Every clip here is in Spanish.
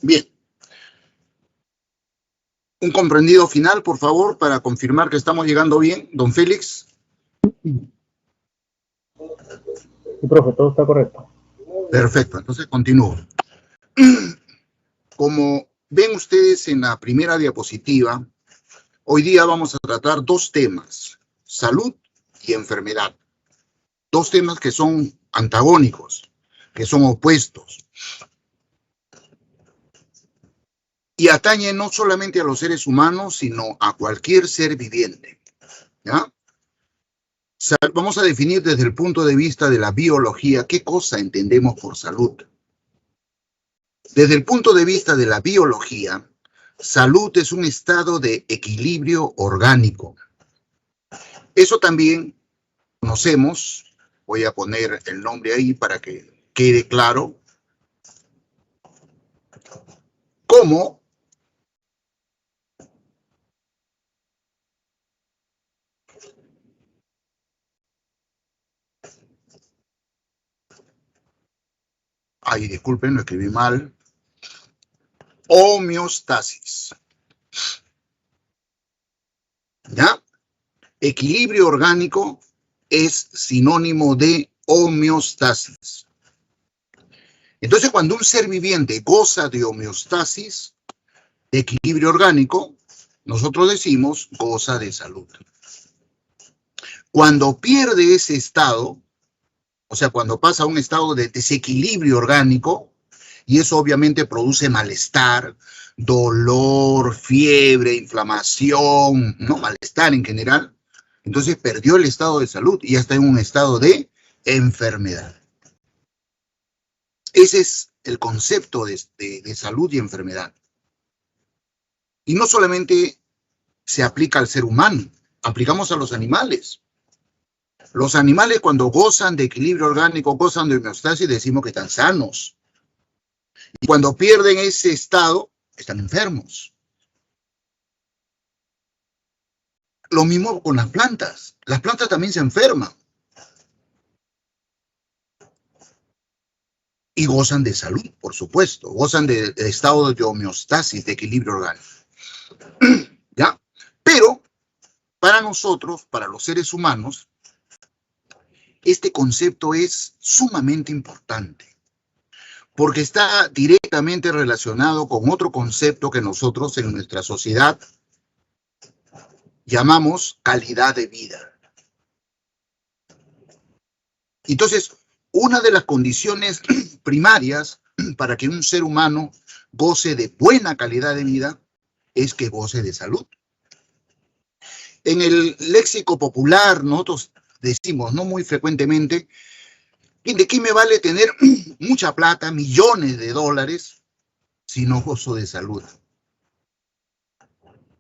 Bien. Un comprendido final, por favor, para confirmar que estamos llegando bien. Don Félix. Sí, profe, todo está correcto. Perfecto, entonces continúo. Como ven ustedes en la primera diapositiva, hoy día vamos a tratar dos temas, salud y enfermedad. Dos temas que son antagónicos, que son opuestos. Y atañen no solamente a los seres humanos, sino a cualquier ser viviente. ¿Ya? Vamos a definir desde el punto de vista de la biología qué cosa entendemos por salud. Desde el punto de vista de la biología, salud es un estado de equilibrio orgánico. Eso también conocemos, voy a poner el nombre ahí para que quede claro, como disculpen, lo escribí mal, homeostasis. ¿Ya? Equilibrio orgánico es sinónimo de homeostasis. Entonces, cuando un ser viviente goza de homeostasis, de equilibrio orgánico, nosotros decimos goza de salud. Cuando pierde ese estado, o sea, cuando pasa a un estado de desequilibrio orgánico, y eso obviamente produce malestar, dolor, fiebre, inflamación, ¿no? Malestar en general, entonces perdió el estado de salud y ya está en un estado de enfermedad. Ese es el concepto de salud y enfermedad. Y no solamente se aplica al ser humano, aplicamos a los animales. Los animales cuando gozan de equilibrio orgánico, gozan de homeostasis, decimos que están sanos. Y cuando pierden ese estado, están enfermos. Lo mismo con las plantas. Las plantas también se enferman. Y gozan de salud, por supuesto. Gozan de estado de homeostasis, de equilibrio orgánico. ¿Ya? Pero, para nosotros, para los seres humanos, este concepto es sumamente importante. Porque está directamente relacionado con otro concepto que nosotros en nuestra sociedad llamamos calidad de vida. Entonces, una de las condiciones primarias para que un ser humano goce de buena calidad de vida es que goce de salud. En el léxico popular nosotros decimos, no muy frecuentemente, ¿de qué me vale tener mucha plata, millones de dólares, si no gozo de salud?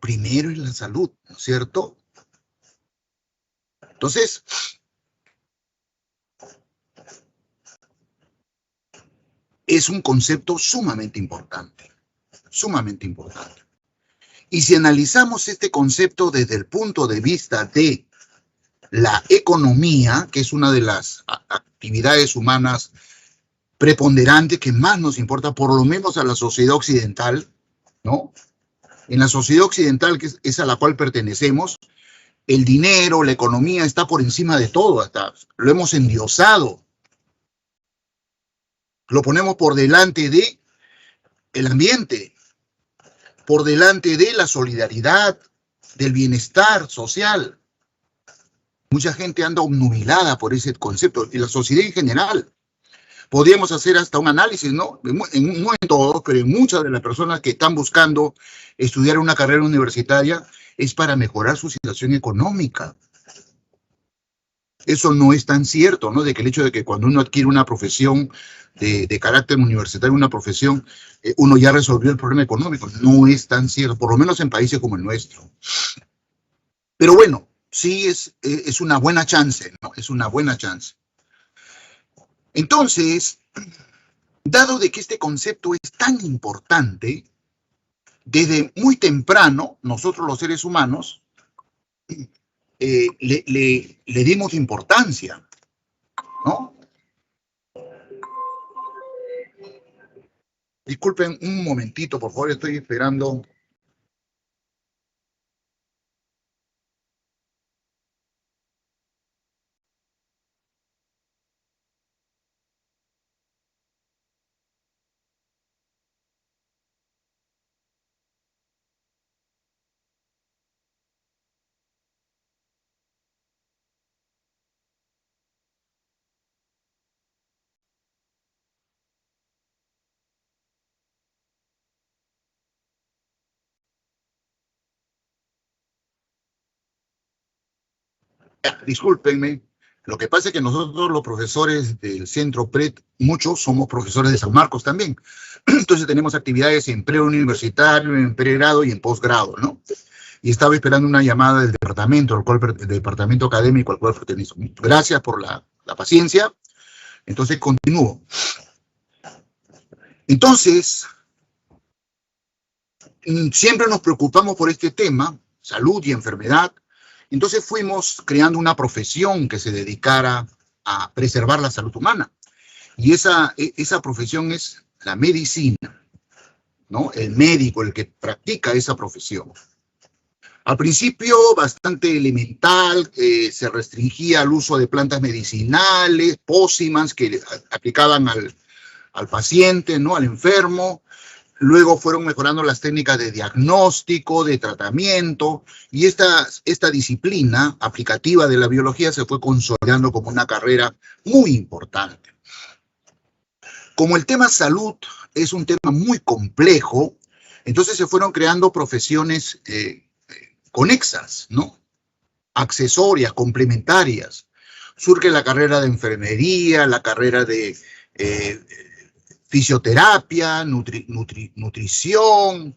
Primero es la salud, ¿no es cierto? Entonces, es un concepto sumamente importante, sumamente importante. Y si analizamos este concepto desde el punto de vista de la economía, que es una de las actividades humanas preponderantes que más nos importa, por lo menos a la sociedad occidental, ¿no? En la sociedad occidental, que es a la cual pertenecemos, el dinero, la economía está por encima de todo, hasta lo hemos endiosado. Lo ponemos por delante de el ambiente, por delante de la solidaridad, del bienestar social. Mucha gente anda obnubilada por ese concepto, y la sociedad en general. Podríamos hacer hasta un análisis, ¿no? No en todos, pero en muchas de las personas que están buscando estudiar una carrera universitaria es para mejorar su situación económica. Eso no es tan cierto, ¿no? De que el hecho de que cuando uno adquiere una profesión de carácter universitario, una profesión, uno ya resolvió el problema económico. No es tan cierto, por lo menos en países como el nuestro. Pero bueno, sí es una buena chance, ¿no? Es una buena chance. Entonces, dado de que este concepto es tan importante, desde muy temprano, nosotros los seres humanos le dimos importancia, ¿no? Disculpen un momentito, por favor, estoy esperando. Discúlpenme, lo que pasa es que nosotros los profesores del Centro PRED, muchos somos profesores de San Marcos también. Entonces tenemos actividades en preuniversitario, en pregrado y en posgrado, ¿no? Y estaba esperando una llamada del departamento, del departamento académico al cual pertenezco. Gracias por la paciencia. Entonces continúo. Entonces, siempre nos preocupamos por este tema, salud y enfermedad. Entonces fuimos creando una profesión que se dedicara a preservar la salud humana. Y esa profesión es la medicina, ¿no? El médico, el que practica esa profesión. Al principio, bastante elemental, se restringía al uso de plantas medicinales, pócimas que aplicaban al paciente, ¿no? Al enfermo. Luego fueron mejorando las técnicas de diagnóstico, de tratamiento, y esta disciplina aplicativa de la biología se fue consolidando como una carrera muy importante. Como el tema salud es un tema muy complejo, entonces se fueron creando profesiones conexas, ¿no? Accesorias, complementarias. Surge la carrera de enfermería, la carrera de fisioterapia, nutrición,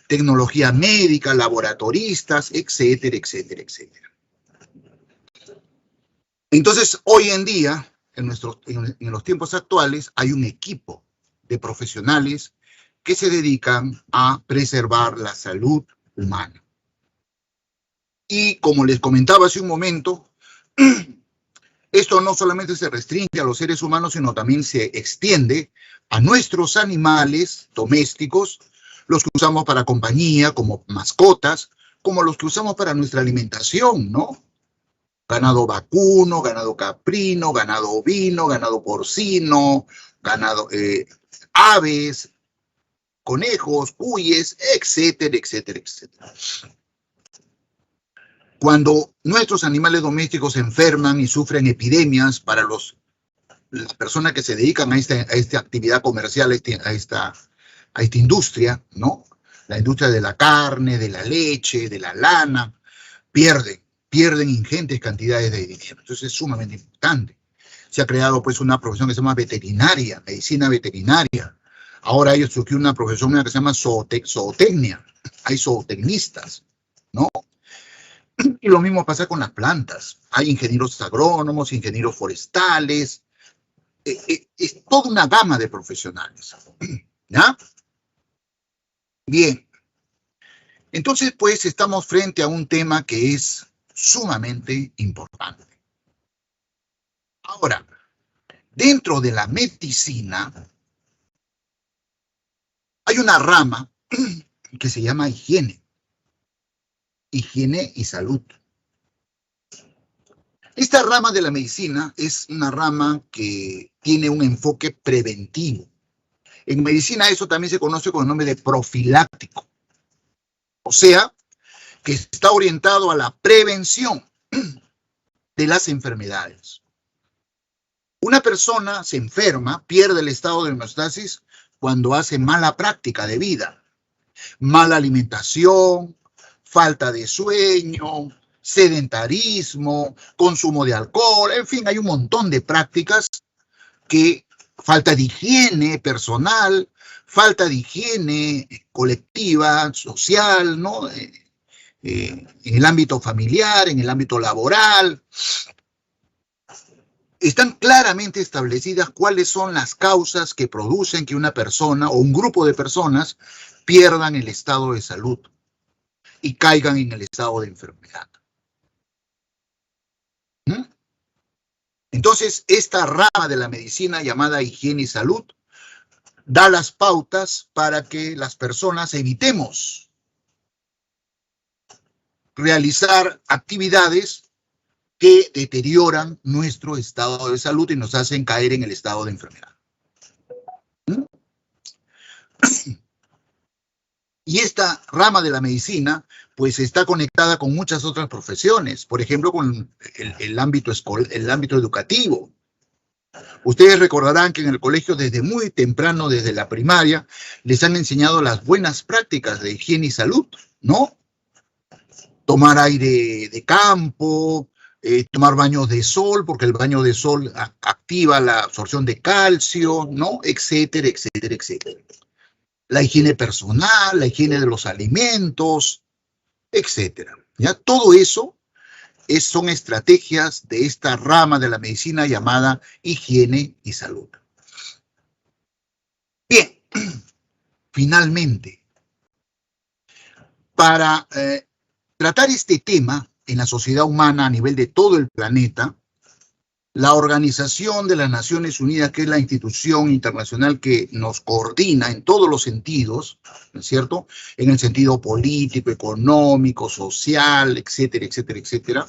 tecnología médica, laboratoristas, etcétera, etcétera, etcétera. Entonces, hoy en día, en los tiempos actuales, hay un equipo de profesionales que se dedican a preservar la salud humana. Y como les comentaba hace un momento, esto no solamente se restringe a los seres humanos, sino también se extiende a nuestros animales domésticos, los que usamos para compañía, como mascotas, como los que usamos para nuestra alimentación, ¿no? Ganado vacuno, ganado caprino, ganado ovino, ganado porcino, aves, conejos, cuyes, etcétera, etcétera, etcétera. Cuando nuestros animales domésticos se enferman y sufren epidemias, para las personas que se dedican a esta actividad comercial, a esta industria, ¿no? La industria de la carne, de la leche, de la lana, pierden ingentes cantidades de dinero. Entonces es sumamente importante. Se ha creado pues una profesión que se llama veterinaria, medicina veterinaria. Ahora hay una profesión que se llama zootecnia. Hay zootecnistas, ¿no? Y lo mismo pasa con las plantas. Hay ingenieros agrónomos, ingenieros forestales. Es toda una gama de profesionales. ¿Ya? Bien. Entonces, pues, estamos frente a un tema que es sumamente importante. Ahora, dentro de la medicina, hay una rama que se llama higiene. Higiene y salud. Esta rama de la medicina es una rama que tiene un enfoque preventivo. En medicina eso también se conoce con el nombre de profiláctico. O sea, que está orientado a la prevención de las enfermedades. Una persona se enferma, pierde el estado de homeostasis cuando hace mala práctica de vida. Mala alimentación, falta de sueño, sedentarismo, consumo de alcohol, en fin, hay un montón de prácticas falta de higiene personal, falta de higiene colectiva, social, ¿no? En el ámbito familiar, en el ámbito laboral. Están claramente establecidas cuáles son las causas que producen que una persona o un grupo de personas pierdan el estado de salud y caigan en el estado de enfermedad. Entonces, esta rama de la medicina llamada higiene y salud da las pautas para que las personas evitemos realizar actividades que deterioran nuestro estado de salud y nos hacen caer en el estado de enfermedad. Y esta rama de la medicina, pues está conectada con muchas otras profesiones, por ejemplo, con el ámbito educativo. Ustedes recordarán que en el colegio desde muy temprano, desde la primaria, les han enseñado las buenas prácticas de higiene y salud, ¿no? Tomar aire de campo, tomar baños de sol, porque el baño de sol activa la absorción de calcio, ¿no? Etcétera, etcétera, etcétera. La higiene personal, la higiene de los alimentos, etcétera. ¿Ya? Todo eso son estrategias de esta rama de la medicina llamada higiene y salud. Bien, finalmente, para tratar este tema en la sociedad humana a nivel de todo el planeta, la Organización de las Naciones Unidas, que es la institución internacional que nos coordina en todos los sentidos, ¿no es cierto? En el sentido político, económico, social, etcétera, etcétera, etcétera,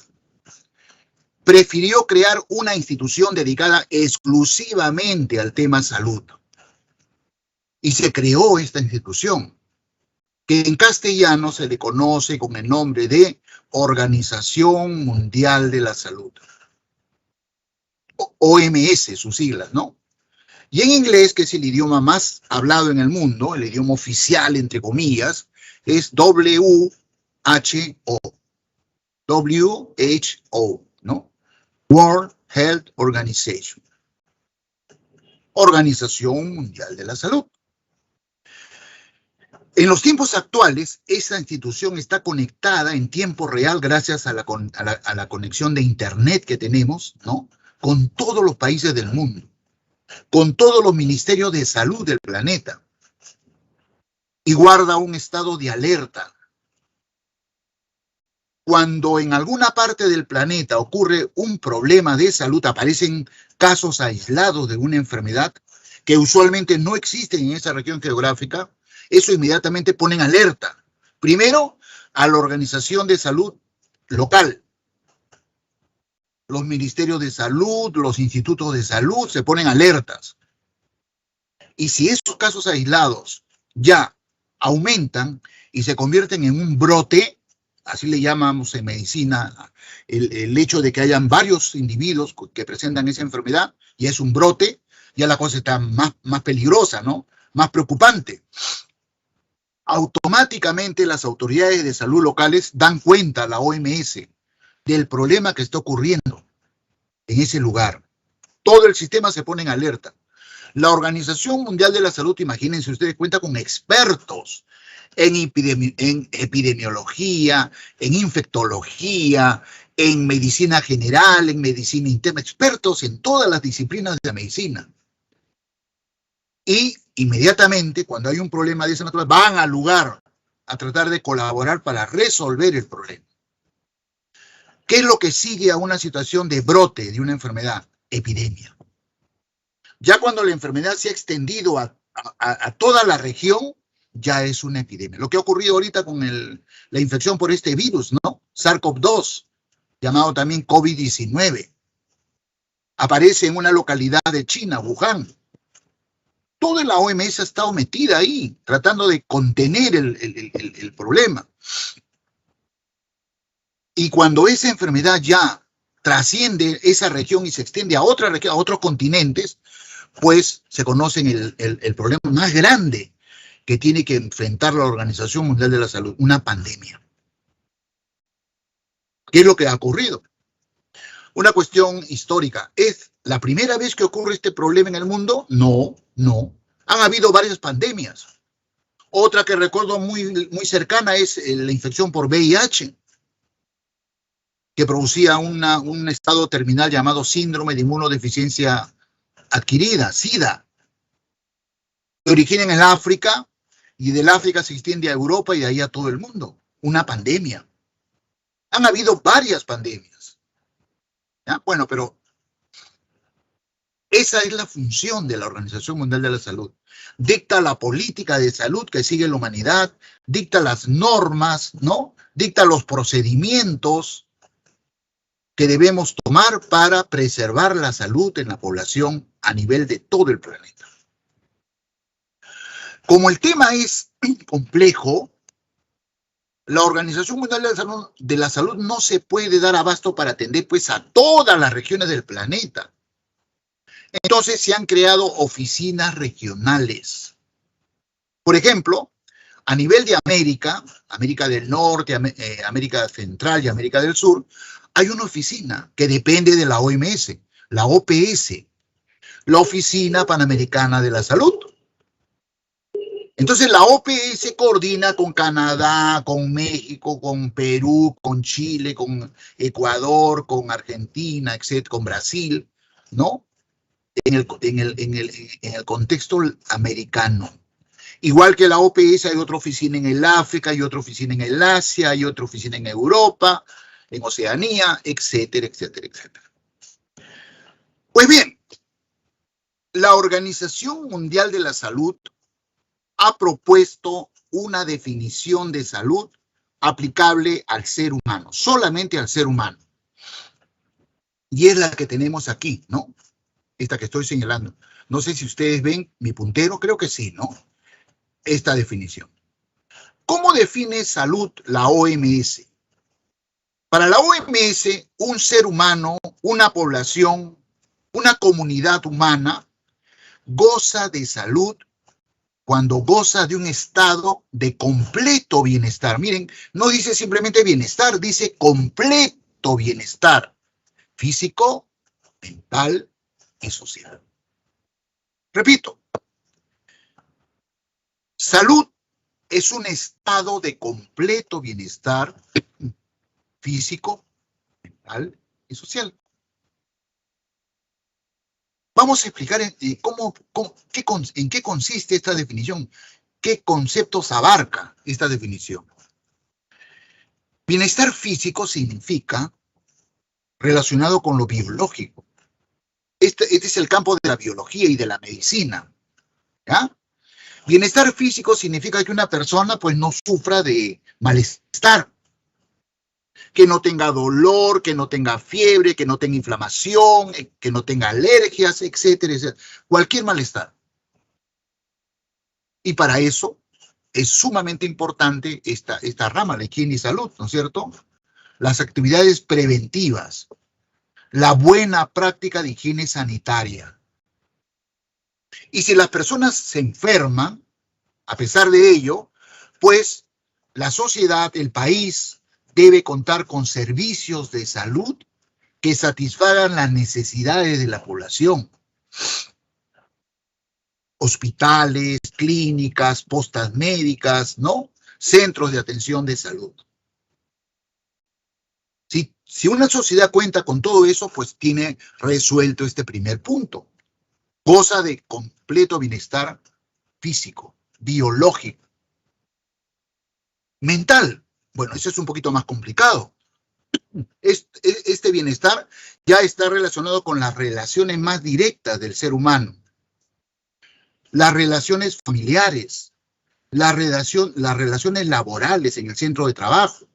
prefirió crear una institución dedicada exclusivamente al tema salud. Y se creó esta institución, que en castellano se le conoce con el nombre de Organización Mundial de la Salud. OMS, sus siglas, ¿no? Y en inglés, que es el idioma más hablado en el mundo, el idioma oficial, entre comillas, es WHO, WHO, ¿no? World Health Organization. Organización Mundial de la Salud. En los tiempos actuales, esta institución está conectada en tiempo real gracias a la conexión de Internet que tenemos, ¿no? Con todos los países del mundo, con todos los ministerios de salud del planeta, y guarda un estado de alerta. Cuando en alguna parte del planeta ocurre un problema de salud, aparecen casos aislados de una enfermedad que usualmente no existen en esa región geográfica, eso inmediatamente pone en alerta. Primero, a la Organización de Salud local. Los ministerios de salud, los institutos de salud se ponen alertas. Y si esos casos aislados ya aumentan y se convierten en un brote, así le llamamos en medicina el hecho de que hayan varios individuos que presentan esa enfermedad, y es un brote, ya la cosa está más peligrosa, ¿no? Más preocupante. Automáticamente las autoridades de salud locales dan cuenta a la OMS del problema que está ocurriendo en ese lugar. Todo el sistema se pone en alerta. La Organización Mundial de la Salud, imagínense ustedes, cuenta con expertos en epidemiología, en infectología, en medicina general, en medicina interna, expertos en todas las disciplinas de la medicina. Y inmediatamente, cuando hay un problema de esa naturaleza, van al lugar a tratar de colaborar para resolver el problema. ¿Qué es lo que sigue a una situación de brote de una enfermedad? Epidemia. Ya cuando la enfermedad se ha extendido a toda la región, ya es una epidemia. Lo que ha ocurrido ahorita con la infección por este virus, ¿no? SARS-CoV-2, llamado también COVID-19. Aparece en una localidad de China, Wuhan. Toda la OMS ha estado metida ahí, tratando de contener el problema. Y cuando esa enfermedad ya trasciende esa región y se extiende a otra región, a otros continentes, pues se conoce el problema más grande que tiene que enfrentar la Organización Mundial de la Salud, una pandemia. ¿Qué es lo que ha ocurrido? Una cuestión histórica. ¿Es la primera vez que ocurre este problema en el mundo? No, no. Han habido varias pandemias. Otra que recuerdo muy cercana es la infección por VIH, que producía un estado terminal llamado síndrome de inmunodeficiencia adquirida, SIDA. Se origina en el África, y del África se extiende a Europa y de ahí a todo el mundo. Una pandemia. Han habido varias pandemias. ¿Ya? Bueno, pero Esa es la función de la Organización Mundial de la Salud. Dicta la política de salud que sigue la humanidad, dicta las normas, ¿no? Dicta los procedimientos que debemos tomar para preservar la salud en la población a nivel de todo el planeta. Como el tema es complejo, la Organización Mundial de la Salud no se puede dar abasto para atender pues a todas las regiones del planeta. Entonces se han creado oficinas regionales. Por ejemplo, a nivel de América, América del Norte, América Central y América del Sur, hay una oficina que depende de la OMS, la OPS, la Oficina Panamericana de la Salud. Entonces la OPS coordina con Canadá, con México, con Perú, con Chile, con Ecuador, con Argentina, etc., con Brasil, ¿no? En el contexto americano. Igual que la OPS, hay otra oficina en el África, hay otra oficina en el Asia, hay otra oficina en Europa, en Oceanía, etcétera, etcétera, etcétera. Pues bien, la Organización Mundial de la Salud ha propuesto una definición de salud aplicable al ser humano, solamente al ser humano. Y es la que tenemos aquí, ¿no? Esta que estoy señalando. No sé si ustedes ven mi puntero, creo que sí, ¿no? Esta definición. ¿Cómo define salud la OMS? Para la OMS, un ser humano, una población, una comunidad humana, goza de salud cuando goza de un estado de completo bienestar. Miren, no dice simplemente bienestar, dice completo bienestar físico, mental y social. Repito, salud es un estado de completo bienestar físico, mental y social. Vamos a explicar en qué consiste esta definición, qué conceptos abarca esta definición. Bienestar físico significa relacionado con lo biológico. Este es el campo de la biología y de la medicina, ¿ya? Bienestar físico significa que una persona pues no sufra de malestar, que no tenga dolor, que no tenga fiebre, que no tenga inflamación, que no tenga alergias, etcétera, etcétera. Cualquier malestar. Y para eso es sumamente importante esta rama, la higiene y salud, ¿no es cierto? Las actividades preventivas, la buena práctica de higiene sanitaria. Y si las personas se enferman, a pesar de ello, pues la sociedad, el país, debe contar con servicios de salud que satisfagan las necesidades de la población. Hospitales, clínicas, postas médicas, ¿no? Centros de atención de salud. Si una sociedad cuenta con todo eso, pues tiene resuelto este primer punto. Goza de completo bienestar físico, biológico, mental. Bueno, eso es un poquito más complicado. Este bienestar ya está relacionado con las relaciones más directas del ser humano. Las relaciones familiares, las relaciones laborales en el centro de trabajo,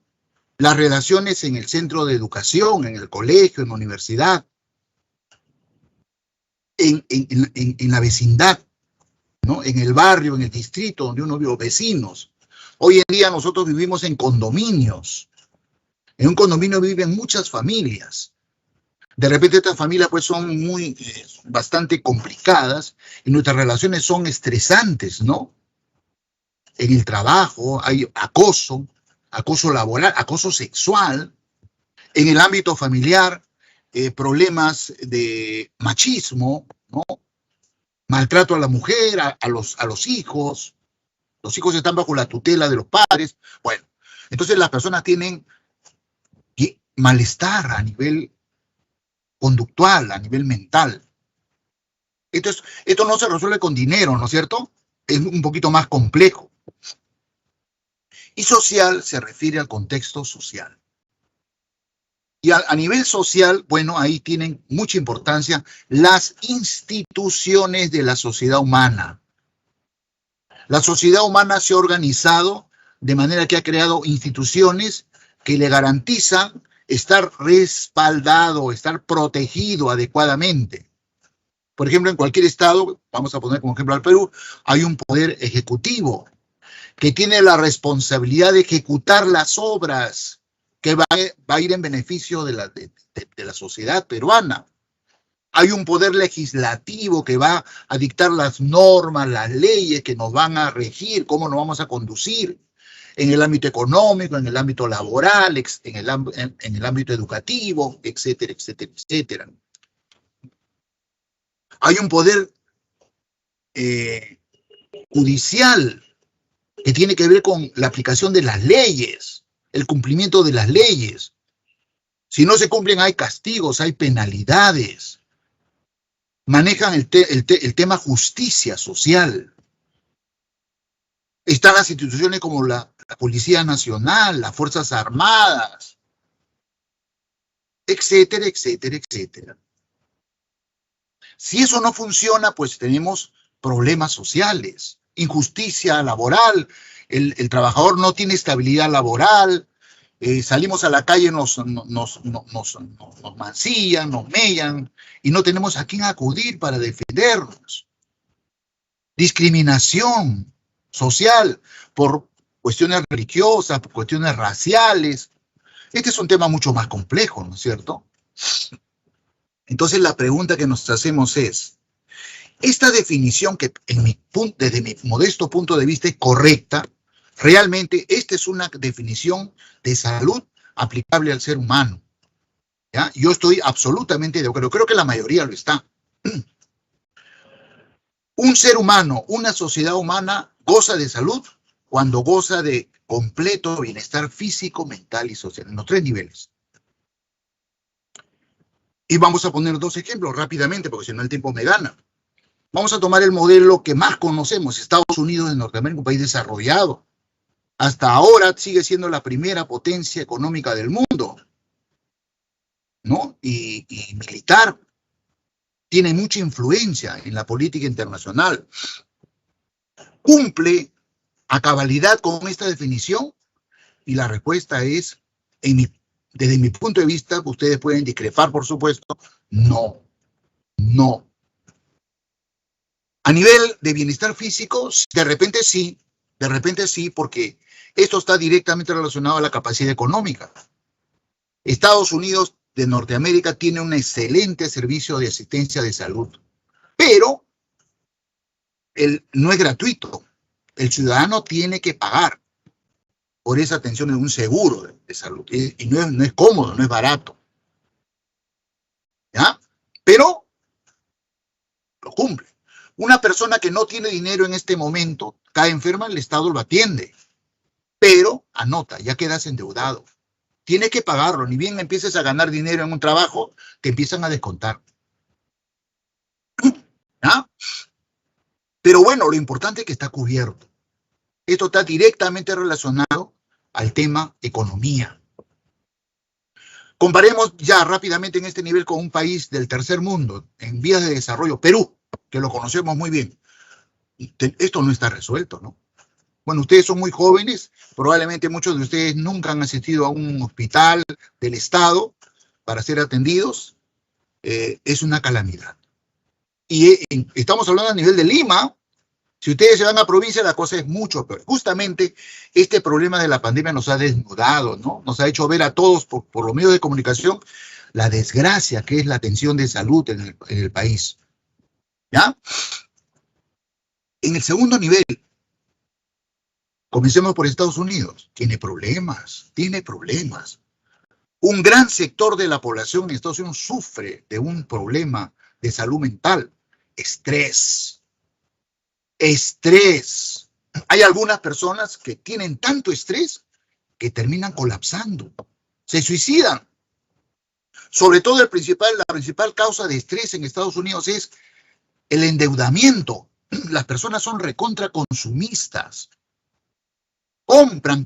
las relaciones en el centro de educación, en el colegio, en la universidad, en la vecindad, ¿no? En el barrio, en el distrito donde uno vive, vecinos. Hoy en día nosotros vivimos en condominios. En un condominio viven muchas familias. De repente estas familias pues son bastante complicadas y nuestras relaciones son estresantes, ¿no? En el trabajo hay acoso laboral, acoso sexual. En el ámbito familiar, problemas de machismo, ¿no? Maltrato a la mujer, a los hijos. Los hijos están bajo la tutela de los padres. Bueno, entonces las personas tienen malestar a nivel conductual, a nivel mental. Esto no se resuelve con dinero, ¿no es cierto? Es un poquito más complejo. Y social se refiere al contexto social. Y a nivel social, bueno, ahí tienen mucha importancia las instituciones de la sociedad humana. La sociedad humana se ha organizado de manera que ha creado instituciones que le garantizan estar respaldado, estar protegido adecuadamente. Por ejemplo, en cualquier estado, vamos a poner como ejemplo al Perú, hay un poder ejecutivo que tiene la responsabilidad de ejecutar las obras que va a ir en beneficio de la sociedad peruana. Hay un poder legislativo que va a dictar las normas, las leyes que nos van a regir, cómo nos vamos a conducir en el ámbito económico, en el ámbito laboral, en el ámbito educativo, etcétera, etcétera, etcétera. Hay un poder judicial que tiene que ver con la aplicación de las leyes, el cumplimiento de las leyes. Si no se cumplen, hay castigos, hay penalidades. Manejan el tema justicia social. Están las instituciones como la Policía Nacional, las Fuerzas Armadas, etcétera, etcétera, etcétera. Si eso no funciona, pues tenemos problemas sociales, injusticia laboral, el trabajador no tiene estabilidad laboral, salimos a la calle, nos mancillan, nos mellan, y no tenemos a quién acudir para defendernos. Discriminación social por cuestiones religiosas, por cuestiones raciales. Este es un tema mucho más complejo, ¿no es cierto? Entonces la pregunta que nos hacemos es, esta definición que desde mi modesto punto de vista es correcta, realmente esta es una definición de salud aplicable al ser humano. ¿Ya? Yo estoy absolutamente de acuerdo, creo que la mayoría lo está. Un ser humano, una sociedad humana goza de salud cuando goza de completo bienestar físico, mental y social, en los tres niveles. Y vamos a poner dos ejemplos rápidamente, porque si no el tiempo me gana. Vamos a tomar el modelo que más conocemos, Estados Unidos de Norteamérica, un país desarrollado. Hasta ahora sigue siendo la primera potencia económica del mundo, ¿no? Y militar. Tiene mucha influencia en la política internacional. ¿Cumple a cabalidad con esta definición? Y la respuesta es, desde mi punto de vista, ustedes pueden discrepar, por supuesto, no, no. A nivel de bienestar físico, de repente sí, porque esto está directamente relacionado a la capacidad económica. Estados Unidos de Norteamérica tiene un excelente servicio de asistencia de salud, pero no es gratuito. El ciudadano tiene que pagar por esa atención en un seguro de salud, y no es cómodo, no es barato. ¿Ya? Pero lo cumple. Una persona que no tiene dinero en este momento, cae enferma, el Estado lo atiende. Pero, anota, ya quedas endeudado. Tienes que pagarlo, ni bien empieces a ganar dinero en un trabajo, te empiezan a descontar. ¿Ya? Pero bueno, lo importante es que está cubierto. Esto está directamente relacionado al tema economía. Comparemos ya rápidamente en este nivel con un país del tercer mundo, en vías de desarrollo, Perú, que lo conocemos muy bien. Esto no está resuelto, ¿no? Bueno, ustedes son muy jóvenes, probablemente muchos de ustedes nunca han asistido a un hospital del Estado para ser atendidos. Es una calamidad. Y estamos hablando a nivel de Lima. Si ustedes se van a provincia, la cosa es mucho peor. Justamente este problema de la pandemia nos ha desnudado, ¿no? Nos ha hecho ver a todos por los medios de comunicación la desgracia que es la atención de salud en el país. ¿Ya? En el segundo nivel, comencemos por Estados Unidos. Tiene problemas. Un gran sector de la población en Estados Unidos sufre de un problema de salud mental. Estrés. Hay algunas personas que tienen tanto estrés que terminan colapsando. Se suicidan. Sobre todo la principal causa de estrés en Estados Unidos es el endeudamiento. Las personas son recontra consumistas. Compran,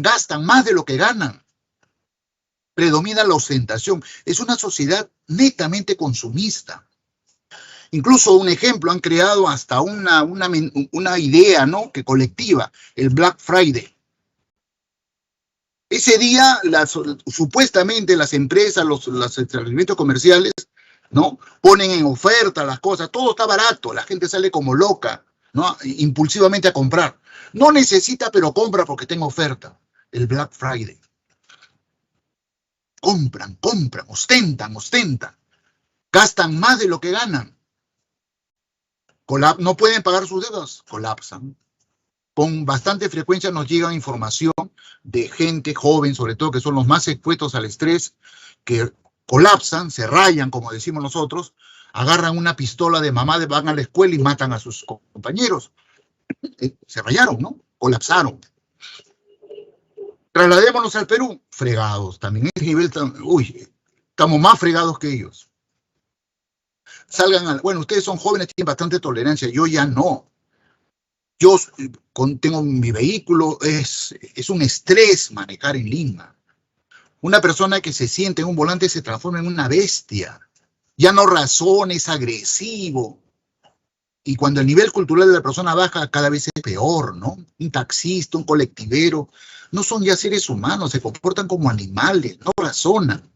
gastan más de lo que ganan. predomina la ostentación. Es una sociedad netamente consumista. Incluso un ejemplo, han creado hasta una idea, ¿no?, que colectiva, el Black Friday. Ese día, supuestamente las empresas, los establecimientos comerciales, ¿no?, ponen en oferta las cosas, todo está barato, la gente sale como loca, ¿no?, impulsivamente a comprar. No necesita, pero compra porque tenga oferta. El Black Friday. Compran, ostentan, gastan más de lo que ganan. No pueden pagar sus deudas, colapsan. Con bastante frecuencia nos llega información de gente joven, sobre todo, que son los más expuestos al estrés, que colapsan, se rayan, como decimos nosotros, agarran una pistola de mamá, van a la escuela y matan a sus compañeros. Se rayaron, ¿no? Colapsaron. Trasladémonos al Perú, fregados también. Este nivel, estamos más fregados que ellos. Bueno, ustedes son jóvenes, tienen bastante tolerancia, yo ya no. Yo tengo mi vehículo, es un estrés manejar en Lima. Una persona que se siente en un volante se transforma en una bestia. Ya no razona, es agresivo. Y cuando el nivel cultural de la persona baja, cada vez es peor, ¿no? Un taxista, un colectivero, no son ya seres humanos, se comportan como animales, no razonan.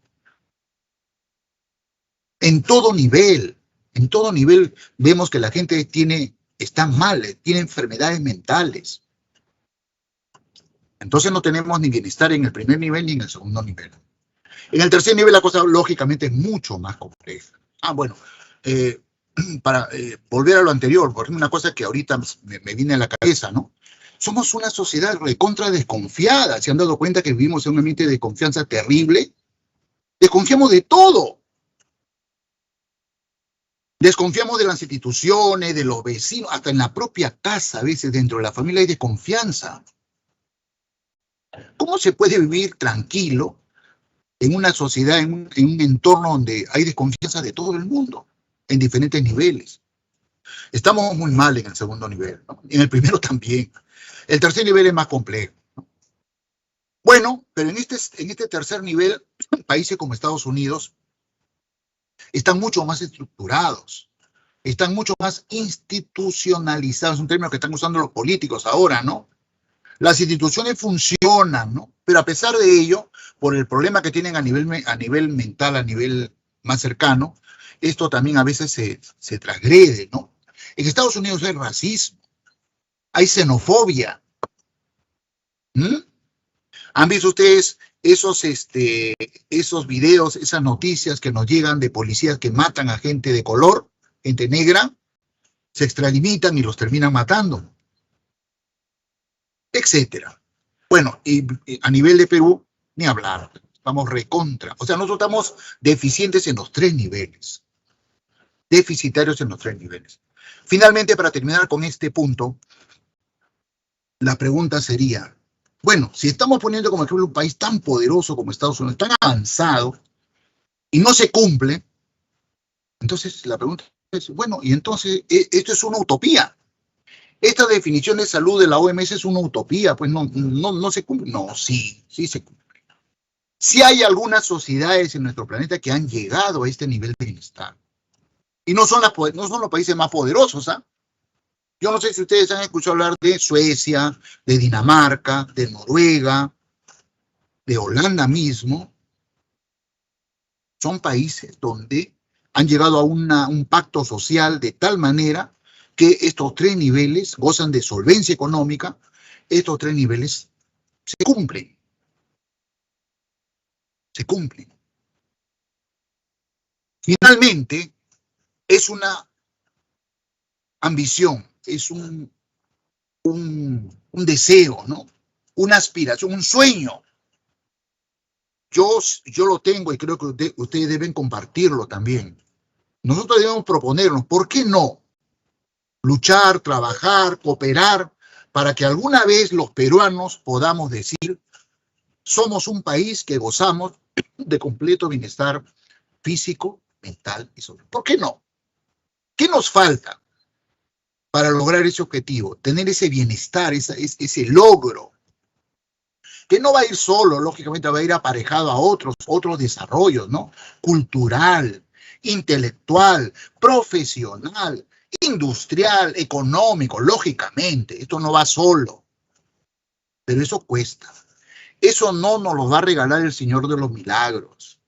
En todo nivel vemos que la gente está mal, tiene enfermedades mentales. Entonces no tenemos ni bienestar en el primer nivel ni en el segundo nivel. En el tercer nivel la cosa lógicamente es mucho más compleja. Bueno, para volver a lo anterior, por ejemplo, una cosa que ahorita me viene a la cabeza, ¿no? Somos una sociedad recontra desconfiada. ¿Se han dado cuenta que vivimos en un ambiente de confianza terrible? Desconfiamos de todo. Desconfiamos de las instituciones, de los vecinos, hasta en la propia casa, a veces dentro de la familia hay desconfianza. ¿Cómo se puede vivir tranquilo en una sociedad, en un entorno donde hay desconfianza de todo el mundo, en diferentes niveles? Estamos muy mal en el segundo nivel, ¿no? En el primero también. El tercer nivel es más complejo, ¿no? Bueno, pero en este tercer nivel, países como Estados Unidos están mucho más estructurados, están mucho más institucionalizados, es un término que están usando los políticos ahora, ¿no? Las instituciones funcionan, ¿no? Pero a pesar de ello, por el problema que tienen a nivel mental, a nivel más cercano, esto también a veces se transgrede, ¿no? En Estados Unidos hay racismo, hay xenofobia. ¿Han visto ustedes esos videos, esas noticias que nos llegan de policías que matan a gente de color, gente negra, se extralimitan y los terminan matando, etcétera? Bueno, y a nivel de Perú, ni hablar, estamos recontra. O sea, nosotros estamos deficientes en los tres niveles. Deficitarios en los tres niveles. Finalmente, para terminar con este punto, la pregunta sería, bueno, si estamos poniendo como ejemplo un país tan poderoso como Estados Unidos, tan avanzado, y no se cumple, entonces la pregunta es, bueno, y entonces esto es una utopía. Esta definición de salud de la OMS es una utopía, pues no se cumple. No, sí se cumple. Sí hay algunas sociedades en nuestro planeta que han llegado a este nivel de bienestar. Y no son los países más poderosos, ¿ah? Yo no sé si ustedes han escuchado hablar de Suecia, de Dinamarca, de Noruega, de Holanda mismo. Son países donde han llegado a un pacto social de tal manera que estos tres niveles gozan de solvencia económica, estos tres niveles se cumplen. Se cumplen. Finalmente, es una ambición, es un deseo, ¿no? Una aspiración, un sueño. Yo lo tengo y creo que ustedes deben compartirlo también. Nosotros debemos proponernos, ¿por qué no? Luchar, trabajar, cooperar, para que alguna vez los peruanos podamos decir, somos un país que gozamos de completo bienestar físico, mental y social. ¿Por qué no? ¿Qué nos falta para lograr ese objetivo? Tener ese bienestar, ese logro. que no va a ir solo, lógicamente va a ir aparejado a otros desarrollos, ¿no? Cultural, intelectual, profesional, industrial, económico, lógicamente. Esto no va solo, pero eso cuesta. Eso no nos lo va a regalar el Señor de los Milagros.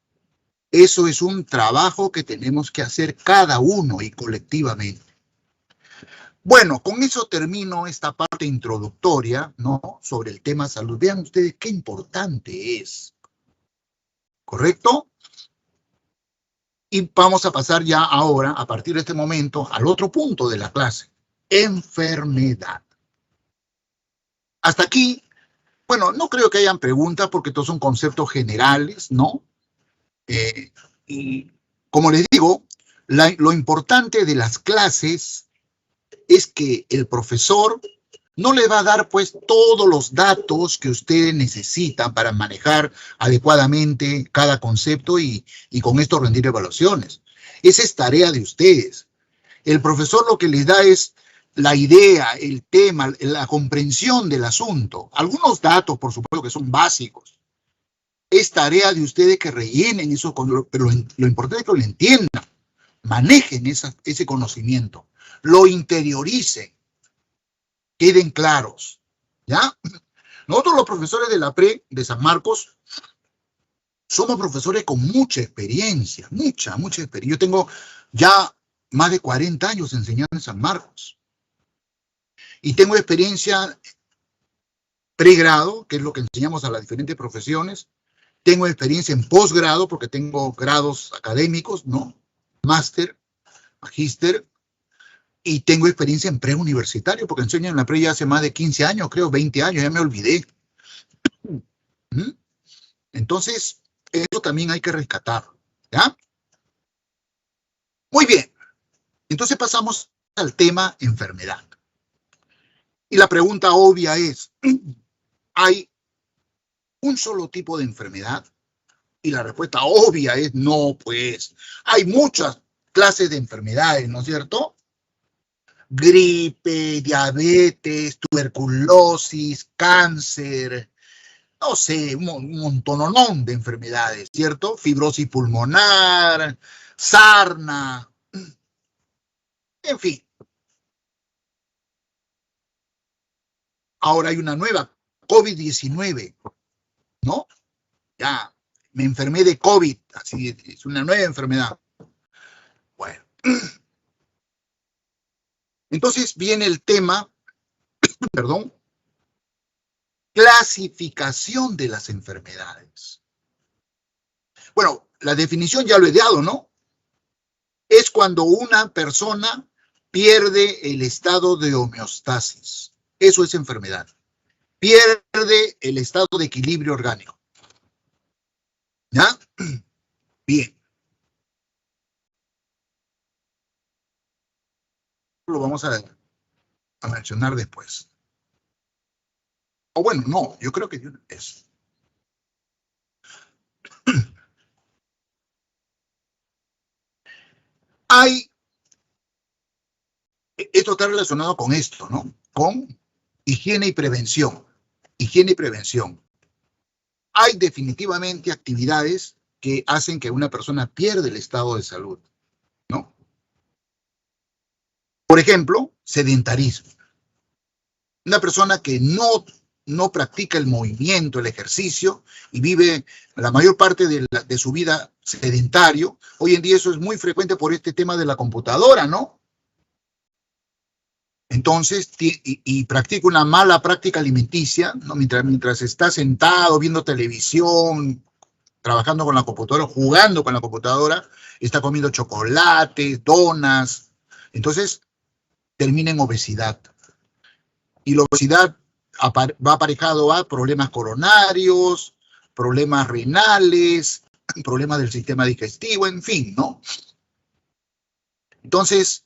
Eso es un trabajo que tenemos que hacer cada uno y colectivamente. Bueno, con eso termino esta parte introductoria, ¿no? Sobre el tema salud. Vean ustedes qué importante es. ¿Correcto? Y vamos a pasar ya ahora, a partir de este momento, al otro punto de la clase. Enfermedad. Hasta aquí, bueno, no creo que hayan preguntas porque todos son conceptos generales, ¿no? Y como les digo, lo importante de las clases es que el profesor no le va a dar pues todos los datos que ustedes necesitan para manejar adecuadamente cada concepto y con esto rendir evaluaciones. Esa es tarea de ustedes. El profesor lo que les da es la idea, el tema, la comprensión del asunto. Algunos datos, por supuesto, que son básicos. Es tarea de ustedes que rellenen eso, pero lo importante es que lo entiendan, manejen ese conocimiento, lo interioricen, queden claros, ¿ya? Nosotros los profesores de la PRE de San Marcos somos profesores con mucha experiencia, mucha experiencia. Yo tengo ya más de 40 años enseñando en San Marcos y tengo experiencia pregrado, que es lo que enseñamos a las diferentes profesiones. Tengo experiencia en posgrado, porque tengo grados académicos, ¿no? Máster, magíster, y tengo experiencia en preuniversitario, porque enseño en la pre ya hace más de 15 años, creo, 20 años, ya me olvidé. Entonces, eso también hay que rescatarlo, ¿ya? Muy bien. Entonces pasamos al tema enfermedad. Y la pregunta obvia es, ¿hay un solo tipo de enfermedad? Y la respuesta obvia es no, pues. Hay muchas clases de enfermedades, ¿no es cierto? Gripe, diabetes, tuberculosis, cáncer, no sé, un montononón de enfermedades, ¿cierto? Fibrosis pulmonar, sarna, en fin. Ahora hay una nueva, COVID-19, ¿no? Ya, me enfermé de COVID, así es una nueva enfermedad. Bueno. Entonces viene el tema, perdón, clasificación de las enfermedades. Bueno, la definición ya lo he dado, ¿no? Es cuando una persona pierde el estado de homeostasis. Eso es enfermedad. Pierde el estado de equilibrio orgánico. ¿Ya? Bien. Lo vamos a mencionar después. O bueno, no, yo creo que es. Esto está relacionado con esto, ¿no? Con higiene y prevención. Higiene y prevención. Hay definitivamente actividades que hacen que una persona pierda el estado de salud, ¿no? Por ejemplo, sedentarismo. Una persona que no practica el movimiento, el ejercicio, y vive la mayor parte de su vida sedentario. Hoy en día eso es muy frecuente por este tema de la computadora, ¿no? Entonces, y practica una mala práctica alimenticia, ¿no? Mientras está sentado viendo televisión, trabajando con la computadora, jugando con la computadora, está comiendo chocolates, donas. Entonces, termina en obesidad. Y la obesidad va aparejado a problemas coronarios, problemas renales, problemas del sistema digestivo, en fin, ¿no? Entonces,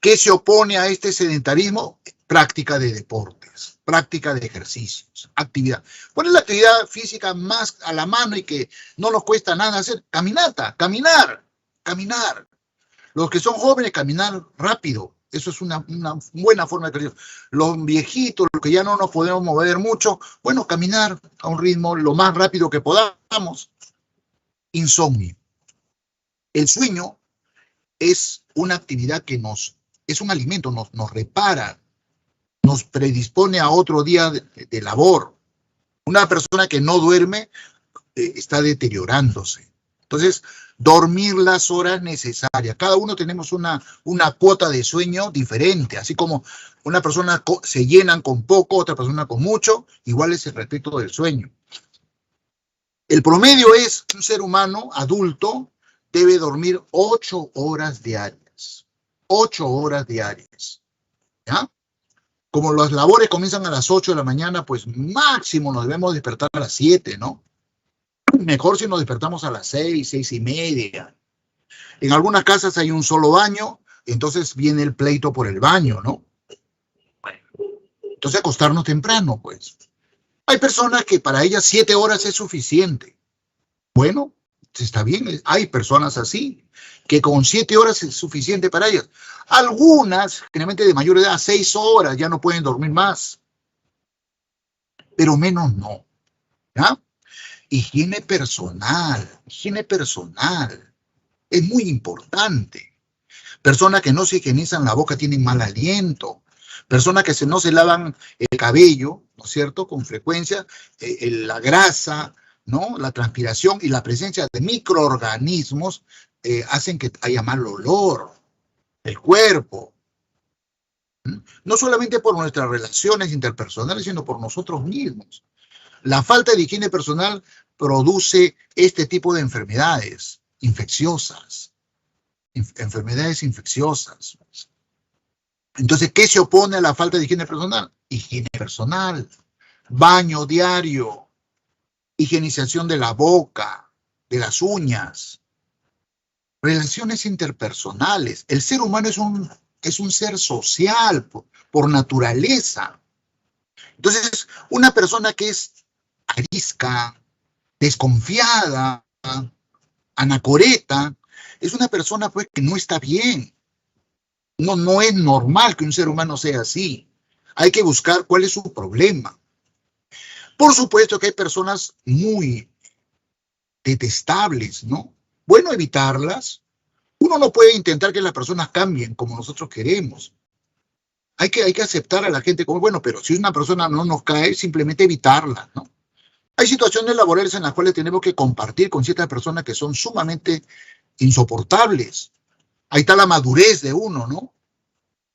¿qué se opone a este sedentarismo? Práctica de deportes, práctica de ejercicios, actividad. ¿Cuál es la actividad física más a la mano y que no nos cuesta nada hacer? Caminata, caminar. Los que son jóvenes, caminar rápido, Eso es una buena forma de ejercicio. Los viejitos, los que ya no nos podemos mover mucho, bueno, caminar a un ritmo lo más rápido que podamos. Insomnio. El sueño es una actividad que es un alimento, nos repara, nos predispone a otro día de labor. Una persona que no duerme está deteriorándose. Entonces, dormir las horas necesarias. Cada uno tenemos una cuota de sueño diferente, así como una persona se llenan con poco, otra persona con mucho, igual es el respecto del sueño. El promedio es un ser humano adulto debe dormir 8 horas diarias. 8 horas diarias. ¿Ya? Como las labores comienzan a las 8 de la mañana, pues máximo nos debemos despertar a las 7, ¿no? Mejor si nos despertamos a las 6, 6:30. En algunas casas hay un solo baño, entonces viene el pleito por el baño, ¿no? Entonces acostarnos temprano, pues. Hay personas que para ellas 7 horas es suficiente. Bueno, está bien, hay personas así, que con 7 horas es suficiente para ellas. Algunas, generalmente de mayor edad, 6 horas, ya no pueden dormir más. Pero menos no. ¿Ya? Higiene personal. Es muy importante. Personas que no se higienizan la boca tienen mal aliento. Personas que no se lavan el cabello, ¿no es cierto?, con frecuencia, la grasa, ¿no?, la transpiración y la presencia de microorganismos hacen que haya mal olor del cuerpo. No solamente por nuestras relaciones interpersonales, sino por nosotros mismos. La falta de higiene personal produce este tipo de enfermedades infecciosas. Enfermedades infecciosas. Entonces, ¿qué se opone a la falta de higiene personal? Higiene personal, baño diario, higienización de la boca, de las uñas, relaciones interpersonales. El ser humano es un ser social por naturaleza. Entonces, una persona que es arisca, desconfiada, anacoreta, es una persona pues que no está bien. No es normal que un ser humano sea así. Hay que buscar cuál es su problema. Por supuesto que hay personas muy detestables, ¿no? Bueno, evitarlas. Uno no puede intentar que las personas cambien como nosotros queremos. Hay que aceptar a la gente como, bueno, pero si una persona no nos cae, simplemente evitarla, ¿no? Hay situaciones laborales en las cuales tenemos que compartir con ciertas personas que son sumamente insoportables. Ahí está la madurez de uno, ¿no?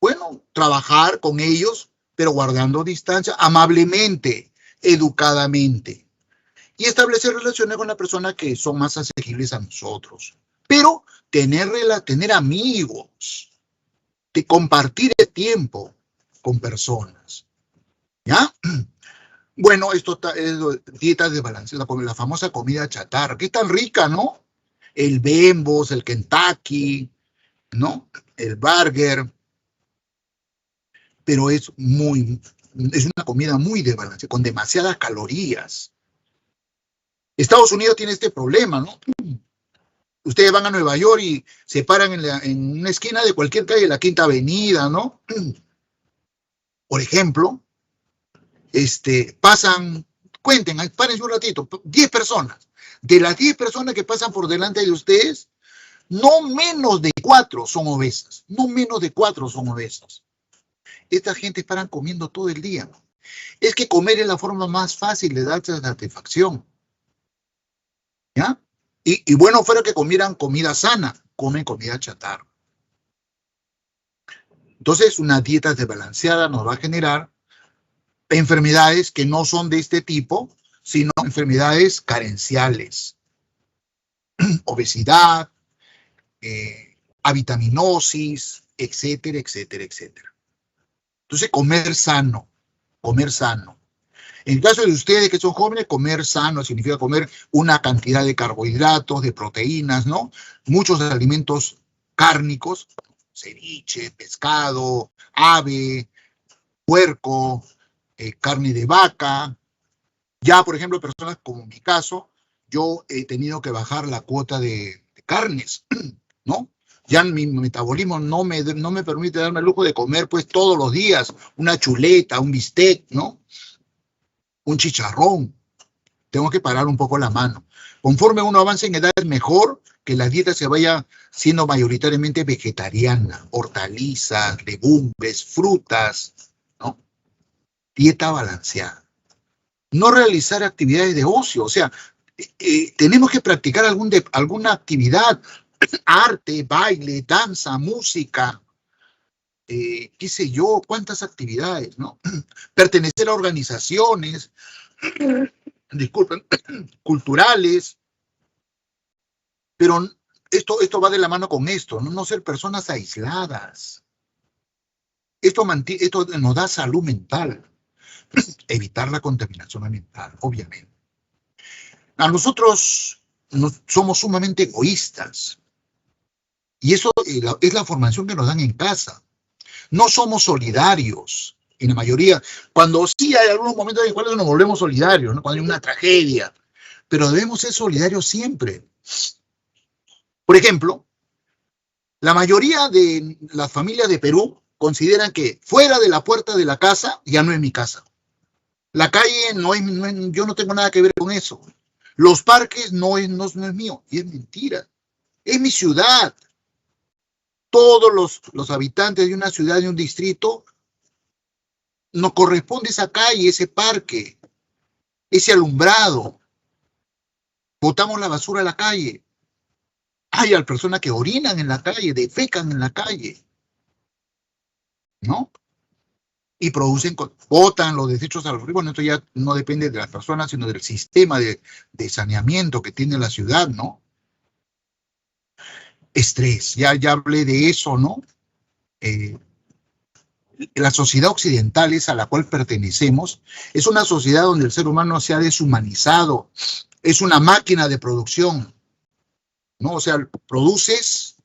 Bueno, trabajar con ellos, pero guardando distancia, amablemente, educadamente. Y establecer relaciones con las personas que son más asequibles a nosotros. Pero tener amigos, de compartir el tiempo con personas. ¿Ya? Bueno, esto es dieta desbalanceada, la famosa comida chatarra, que es tan rica, ¿no? El Bembos, el Kentucky, ¿no? El burger. Pero es una comida muy desbalanceada, con demasiadas calorías. Estados Unidos tiene este problema, ¿no? Ustedes van a Nueva York y se paran en una esquina de cualquier calle, la Quinta Avenida, ¿no? Por ejemplo, párense un ratito, 10 personas. De las 10 personas que pasan por delante de ustedes, no menos de 4 son obesas. No menos de 4 son obesas. Esta gente paran comiendo todo el día. Es que comer es la forma más fácil de darse satisfacción. ¿Ya? Y bueno, fuera que comieran comida sana, comen comida chatarra. Entonces, una dieta desbalanceada nos va a generar enfermedades que no son de este tipo, sino enfermedades carenciales. Obesidad, avitaminosis, etcétera, etcétera, etcétera. Entonces, comer sano, comer sano. En el caso de ustedes que son jóvenes, comer sano significa comer una cantidad de carbohidratos, de proteínas, ¿no? Muchos alimentos cárnicos, ceviche, pescado, ave, puerco, carne de vaca. Ya, por ejemplo, personas como mi caso, yo he tenido que bajar la cuota de carnes, ¿no? Ya mi metabolismo no me permite darme el lujo de comer pues todos los días una chuleta, un bistec, ¿no? Un chicharrón. Tengo que parar un poco la mano. Conforme uno avanza en edad, es mejor que la dieta se vaya siendo mayoritariamente vegetariana, hortalizas, legumbres, frutas, ¿no? Dieta balanceada. No realizar actividades de ocio, o sea, tenemos que practicar alguna actividad, arte, baile, danza, música, qué sé yo, cuántas actividades, ¿no? Pertenecer a organizaciones, disculpen, culturales, pero esto va de la mano con esto, no ser personas aisladas. Esto nos da salud mental, evitar la contaminación ambiental, obviamente. A nosotros somos sumamente egoístas, y eso es la formación que nos dan en casa. No somos solidarios, en la mayoría. Cuando sí hay algunos momentos en los cuales nos volvemos solidarios, ¿no? Cuando hay una tragedia, pero debemos ser solidarios siempre. Por ejemplo, la mayoría de las familias de Perú consideran que fuera de la puerta de la casa ya no es mi casa. La calle yo no tengo nada que ver con eso. Los parques no es mío. Y es mentira. Es mi ciudad. Todos los habitantes de una ciudad, de un distrito, nos corresponde esa calle, ese parque, ese alumbrado. Botamos la basura a la calle. Hay personas que orinan en la calle, defecan en la calle, ¿no? Y botan los desechos al río. Bueno, esto ya no depende de las personas, sino del sistema de saneamiento que tiene la ciudad, ¿no? Estrés, ya hablé de eso, ¿no? La sociedad occidental a la cual pertenecemos es una sociedad donde el ser humano se ha deshumanizado, es una máquina de producción, ¿no? O sea, produces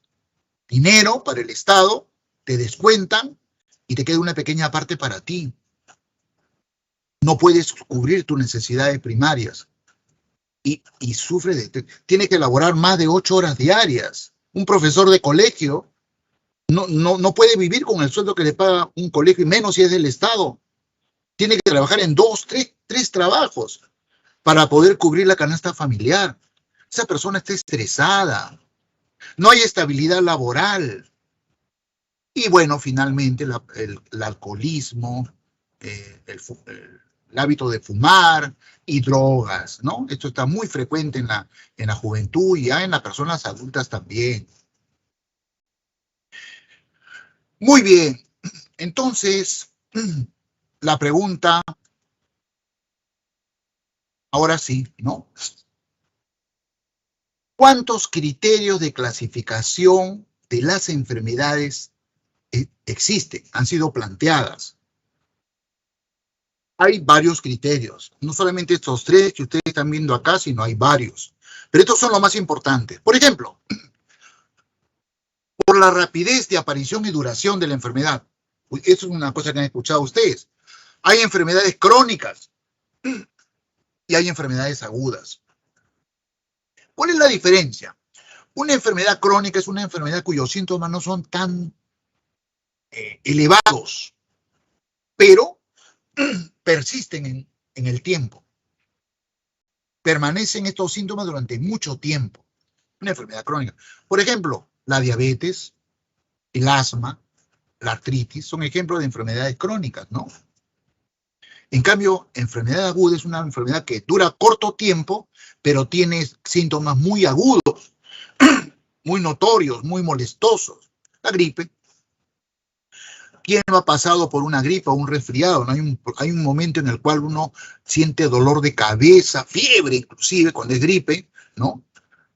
dinero para el Estado, te descuentan y te queda una pequeña parte para ti. No puedes cubrir tus necesidades primarias y tiene que elaborar más de 8 horas diarias. Un profesor de colegio no puede vivir con el sueldo que le paga un colegio, y menos si es del Estado. Tiene que trabajar en 2, 3 trabajos para poder cubrir la canasta familiar. Esa persona está estresada. No hay estabilidad laboral. Y bueno, finalmente el alcoholismo, el hábito de fumar y drogas, ¿no? Esto está muy frecuente en la juventud y ya en las personas adultas también. Muy bien, entonces, la pregunta, ahora sí, ¿no? ¿Cuántos criterios de clasificación de las enfermedades existen? Han sido planteadas. Hay varios criterios, no solamente estos 3 que ustedes están viendo acá, sino hay varios. Pero estos son los más importantes. Por ejemplo, por la rapidez de aparición y duración de la enfermedad. Eso es una cosa que han escuchado ustedes. Hay enfermedades crónicas y hay enfermedades agudas. ¿Cuál es la diferencia? Una enfermedad crónica es una enfermedad cuyos síntomas no son tan elevados, pero persisten en el tiempo. Permanecen estos síntomas durante mucho tiempo. Una enfermedad crónica. Por ejemplo, la diabetes, el asma, la artritis, son ejemplos de enfermedades crónicas, ¿no? En cambio, enfermedad aguda es una enfermedad que dura corto tiempo, pero tiene síntomas muy agudos, muy notorios, muy molestosos. La gripe. ¿Quién no ha pasado por una gripe o un resfriado? ¿No? Hay un momento en el cual uno siente dolor de cabeza, fiebre inclusive cuando es gripe, ¿no?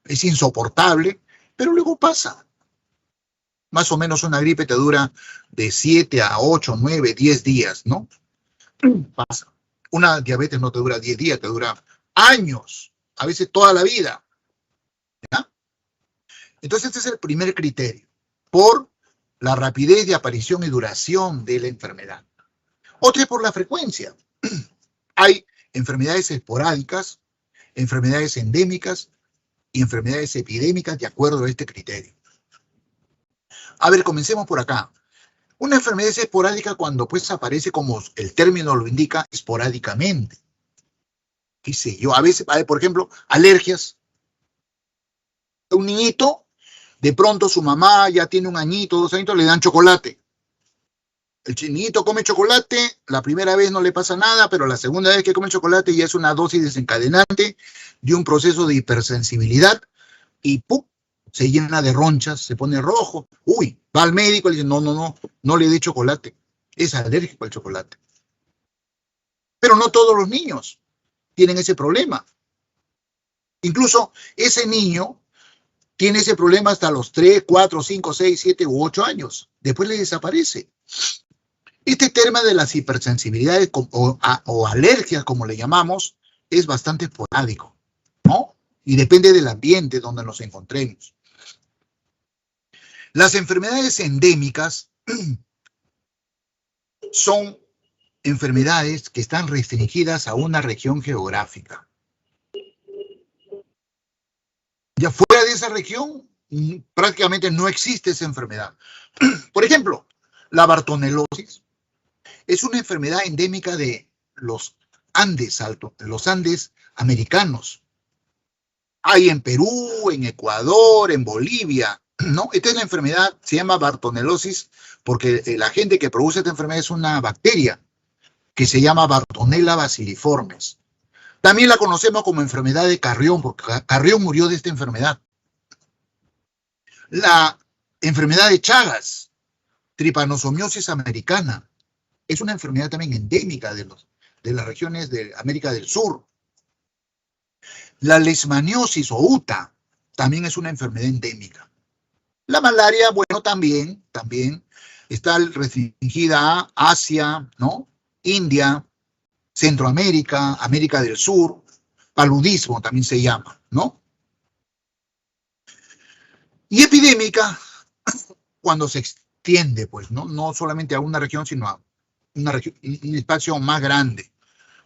Es insoportable, pero luego pasa. Más o menos una gripe te dura de 7 a 8, 9, 10 días, ¿no? Pasa. Una diabetes no te dura 10 días, te dura años, a veces toda la vida. ¿Ya? Entonces este es el primer criterio, por la rapidez de aparición y duración de la enfermedad. Otra es por la frecuencia. Hay enfermedades esporádicas, enfermedades endémicas y enfermedades epidémicas de acuerdo a este criterio. A ver, comencemos por acá. Una enfermedad es esporádica cuando pues aparece, como el término lo indica, esporádicamente. ¿Qué sé yo? A veces, por ejemplo, alergias. Un niñito, de pronto su mamá ya tiene 1 añito, 2 añitos, le dan chocolate. El niñito come chocolate, la primera vez no le pasa nada, pero la segunda vez que come chocolate ya es una dosis desencadenante de un proceso de hipersensibilidad y ¡pum! Se llena de ronchas, se pone rojo. Uy, va al médico y le dice, no le dé chocolate. Es alérgico al chocolate. Pero no todos los niños tienen ese problema. Incluso ese niño tiene ese problema hasta los 3, 4, 5, 6, 7 u 8 años. Después le desaparece. Este tema de las hipersensibilidades o alergias, como le llamamos, es bastante esporádico, ¿no? Y depende del ambiente donde nos encontremos. Las enfermedades endémicas son enfermedades que están restringidas a una región geográfica. Ya fuera de esa región, prácticamente no existe esa enfermedad. Por ejemplo, la bartonelosis es una enfermedad endémica de los Andes americanos. Hay en Perú, en Ecuador, en Bolivia, ¿no? Esta es la enfermedad, se llama bartonelosis, porque la gente que produce esta enfermedad es una bacteria que se llama Bartonella bacilliformes. También la conocemos como enfermedad de Carrión, porque Carrión murió de esta enfermedad. La enfermedad de Chagas, tripanosomiosis americana, es una enfermedad también endémica de las regiones de América del Sur. La leishmaniosis o UTA también es una enfermedad endémica. La malaria, bueno, también está restringida a Asia, ¿no? India, Centroamérica, América del Sur, paludismo también se llama, ¿no? Y epidémica cuando se extiende, pues, ¿no? No solamente a una región, sino a un espacio más grande.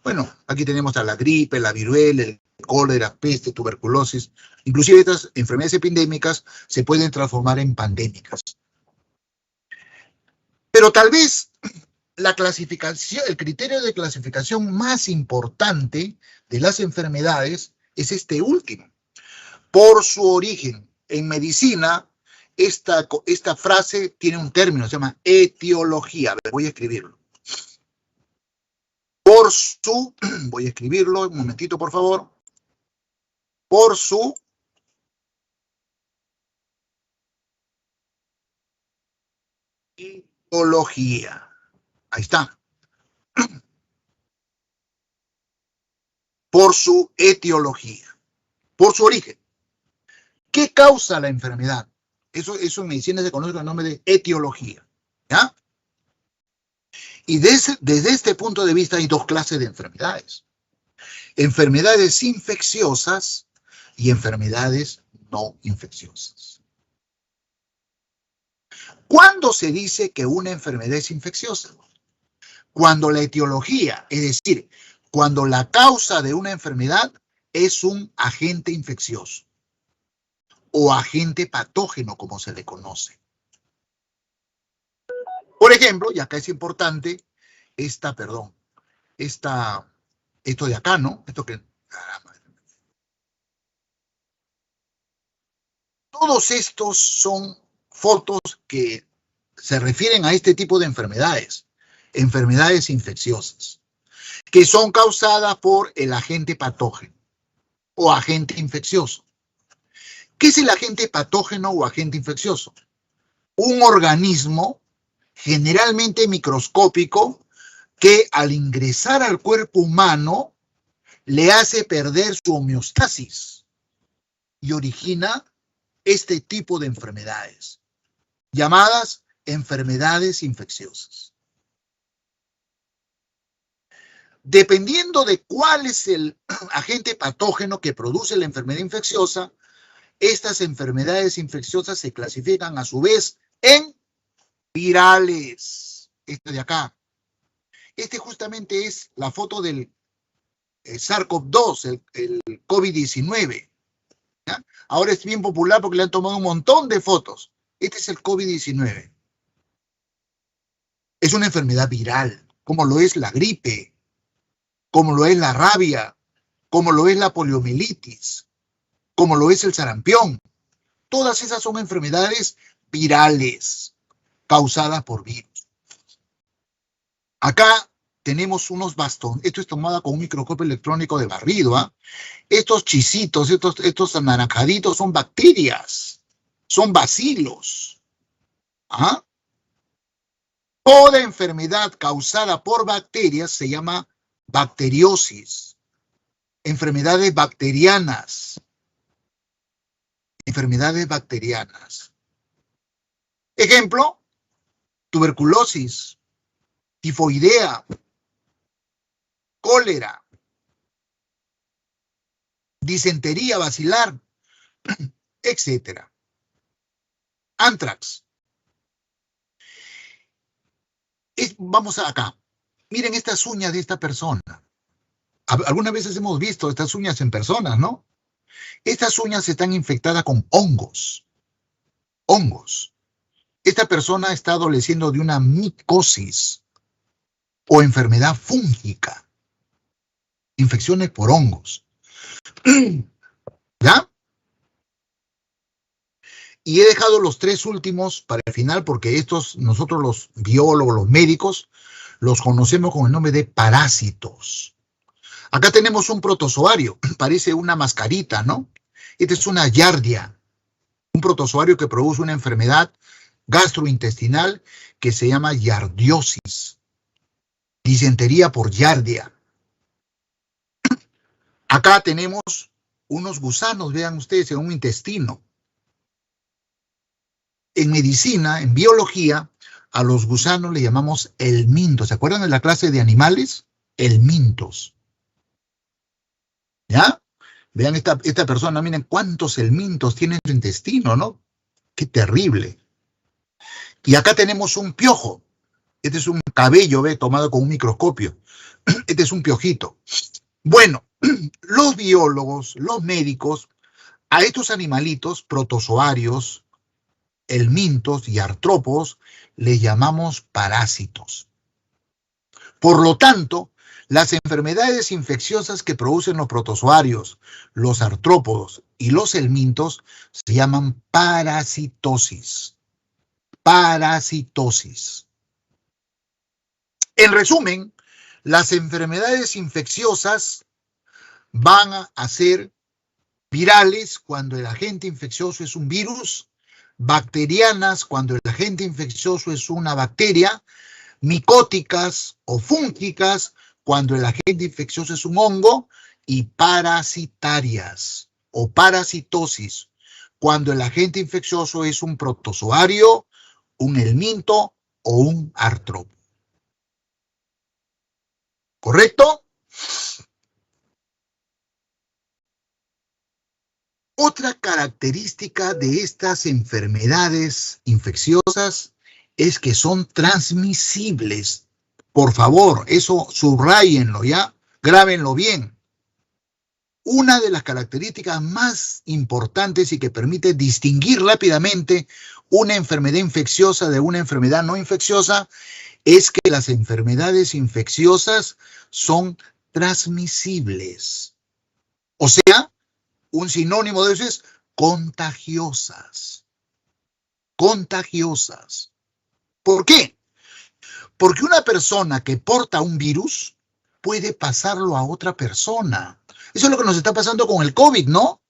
Bueno, aquí tenemos a la gripe, la viruela, el cólera, peste, tuberculosis. Inclusive estas enfermedades epidémicas se pueden transformar en pandémicas. Pero tal vez la clasificación, el criterio de clasificación más importante de las enfermedades es este último. Por su origen. En medicina, esta frase tiene un término, se llama etiología. A ver, voy a escribirlo. Voy a escribirlo, un momentito, por favor. Por su etiología. Ahí está. Por su etiología. Por su origen. ¿Qué causa la enfermedad? Eso en medicina se conoce con el nombre de etiología. ¿Ya? Y desde este punto de vista hay 2 clases de enfermedades. Enfermedades infecciosas y enfermedades no infecciosas. ¿Cuándo se dice que una enfermedad es infecciosa? Cuando la etiología, es decir, cuando la causa de una enfermedad es un agente infeccioso o agente patógeno, como se le conoce. Por ejemplo, y acá es importante, esto de acá, ¿no? Todos estos son fotos que se refieren a este tipo de enfermedades infecciosas, que son causadas por el agente patógeno o agente infeccioso. ¿Qué es el agente patógeno o agente infeccioso? Un organismo generalmente microscópico que al ingresar al cuerpo humano le hace perder su homeostasis y origina este tipo de enfermedades, llamadas enfermedades infecciosas. Dependiendo de cuál es el agente patógeno que produce la enfermedad infecciosa, estas enfermedades infecciosas se clasifican a su vez en virales. Este de acá. Este justamente es la foto del SARS-CoV-2, el COVID-19. ¿Ya? Ahora es bien popular porque le han tomado un montón de fotos. Este es el COVID-19. Es una enfermedad viral, como lo es la gripe, como lo es la rabia, como lo es la poliomielitis, como lo es el sarampión. Todas esas son enfermedades virales causadas por virus. Acá tenemos unos bastones. Esto es tomada con un microscopio electrónico de barrido. ¿Ah? Estos chisitos, estos anaranjaditos son bacterias, son bacilos. ¿Ah? Toda enfermedad causada por bacterias se llama bacteriosis. Enfermedades bacterianas. Enfermedades bacterianas. Ejemplo, tuberculosis, tifoidea, cólera, disentería bacilar, etc. Antrax. Vamos acá. Miren estas uñas de esta persona. Algunas veces hemos visto estas uñas en personas, ¿no? Estas uñas están infectadas con hongos. Hongos. Esta persona está adoleciendo de una micosis o enfermedad fúngica. Infecciones por hongos. ¿Ya? Y he dejado los tres últimos para el final porque estos, nosotros los biólogos, los médicos, los conocemos con el nombre de parásitos. Acá tenemos un protozoario, parece una mascarita, ¿no? Esta es una giardia, un protozoario que produce una enfermedad gastrointestinal que se llama giardiosis. Disentería por giardia. Acá tenemos unos gusanos, vean ustedes, en un intestino. En medicina, en biología, a los gusanos le llamamos helmintos. ¿Se acuerdan de la clase de animales? Helmintos. ¿Ya? Vean esta persona, miren cuántos helmintos tiene en su intestino, ¿no? Qué terrible. Y acá tenemos un piojo. Este es un cabello, ¿ve? Tomado con un microscopio. Este es un piojito. Bueno, los biólogos, los médicos, a estos animalitos, protozoarios, helmintos y artrópodos, les llamamos parásitos. Por lo tanto, las enfermedades infecciosas que producen los protozoarios, los artrópodos y los helmintos se llaman parasitosis. Parasitosis. En resumen, las enfermedades infecciosas van a ser virales cuando el agente infeccioso es un virus, bacterianas cuando el agente infeccioso es una bacteria, micóticas o fúngicas cuando el agente infeccioso es un hongo, y parasitarias o parasitosis cuando el agente infeccioso es un protozoario, un helminto o un artrópodo. ¿Correcto? Otra característica de estas enfermedades infecciosas es que son transmisibles. Por favor, eso subrayenlo, ¿ya? Grábenlo bien. Una de las características más importantes y que permite distinguir rápidamente una enfermedad infecciosa de una enfermedad no infecciosa es que las enfermedades infecciosas son transmisibles. O sea, un sinónimo de eso es contagiosas. Contagiosas. ¿Por qué? Porque una persona que porta un virus puede pasarlo a otra persona. Eso es lo que nos está pasando con el COVID, ¿no?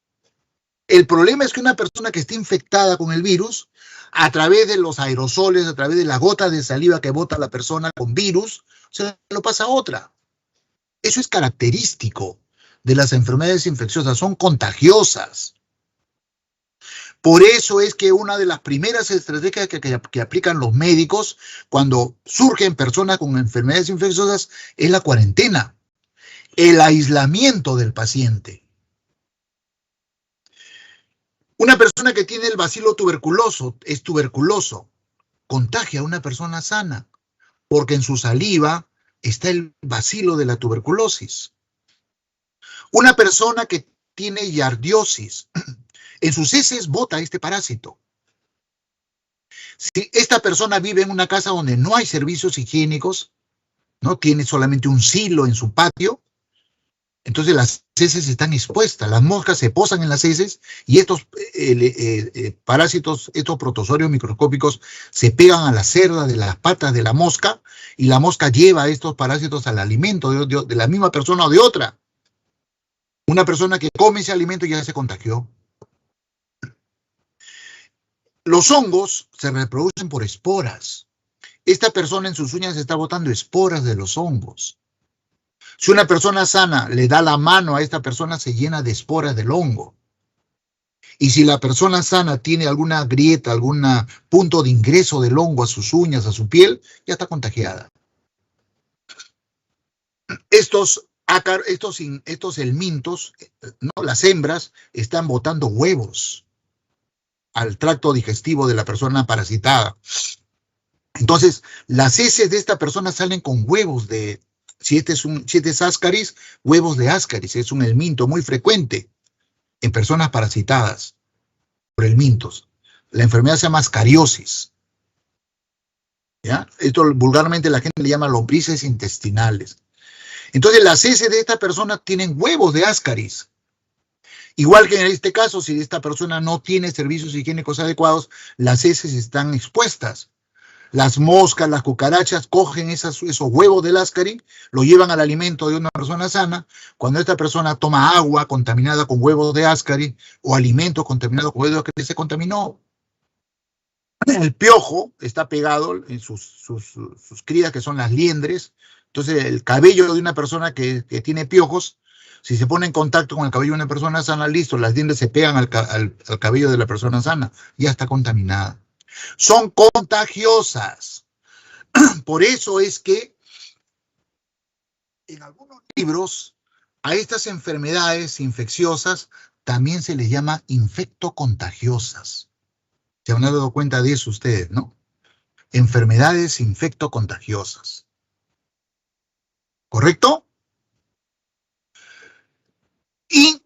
El problema es que una persona que esté infectada con el virus, a través de los aerosoles, a través de las gotas de saliva que bota la persona con virus, se lo pasa a otra. Eso es característico de las enfermedades infecciosas, son contagiosas. Por eso es que una de las primeras estrategias que aplican los médicos cuando surgen personas con enfermedades infecciosas es la cuarentena, el aislamiento del paciente. Una persona que tiene el bacilo tuberculoso, es tuberculoso, contagia a una persona sana, porque en su saliva está el bacilo de la tuberculosis. Una persona que tiene giardiosis, en sus heces bota este parásito. Si esta persona vive en una casa donde no hay servicios higiénicos, no tiene solamente un silo en su patio, entonces las heces están expuestas, las moscas se posan en las heces y estos parásitos, estos protozoarios microscópicos se pegan a la cerda de las patas de la mosca y la mosca lleva estos parásitos al alimento de la misma persona o de otra. Una persona que come ese alimento ya se contagió. Los hongos se reproducen por esporas. Esta persona en sus uñas está botando esporas de los hongos. Si una persona sana le da la mano a esta persona, se llena de esporas del hongo. Y si la persona sana tiene alguna grieta, algún punto de ingreso del hongo a sus uñas, a su piel, ya está contagiada. Estos helmintos, ¿no? Las hembras, están botando huevos al tracto digestivo de la persona parasitada. Entonces, las heces de esta persona salen con huevos de, si este es ascaris, huevos de ascaris. Es un helminto muy frecuente en personas parasitadas por helmintos. La enfermedad se llama ascariosis. ¿Ya? Esto vulgarmente la gente le llama lombrices intestinales. Entonces, las heces de esta persona tienen huevos de ascaris. Igual que en este caso, si esta persona no tiene servicios higiénicos adecuados, las heces están expuestas. Las moscas, las cucarachas cogen esos huevos del ascaris, lo llevan al alimento de una persona sana. Cuando esta persona toma agua contaminada con huevos de ascaris o alimento contaminado con huevos de ascaris, se contaminó. El piojo está pegado en sus crías, que son las liendres. Entonces, el cabello de una persona que tiene piojos, si se pone en contacto con el cabello de una persona sana, listo, las liendres se pegan al cabello de la persona sana, ya está contaminada. Son contagiosas. Por eso es que en algunos libros a estas enfermedades infecciosas también se les llama infectocontagiosas. Se han dado cuenta de eso ustedes, ¿no? Enfermedades infectocontagiosas. ¿Correcto? Y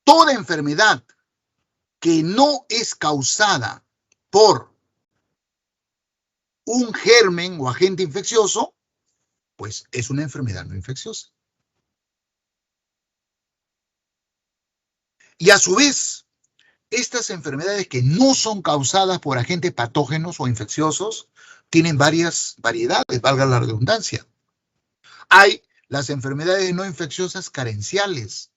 toda enfermedad que no es causada por un germen o agente infeccioso, pues es una enfermedad no infecciosa. Y a su vez, estas enfermedades que no son causadas por agentes patógenos o infecciosos tienen varias variedades, valga la redundancia. Hay las enfermedades no infecciosas carenciales,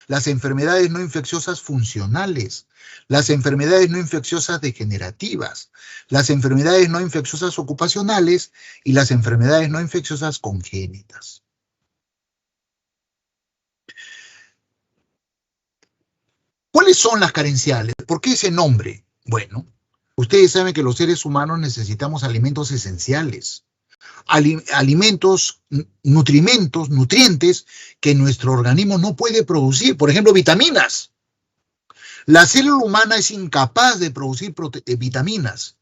las enfermedades no infecciosas funcionales, las enfermedades no infecciosas degenerativas, las enfermedades no infecciosas ocupacionales y las enfermedades no infecciosas congénitas. ¿Cuáles son las carenciales? ¿Por qué ese nombre? Bueno, ustedes saben que los seres humanos necesitamos alimentos esenciales, alimentos, nutrientes que nuestro organismo no puede producir. Por ejemplo, vitaminas. La célula humana es incapaz de producir vitaminas.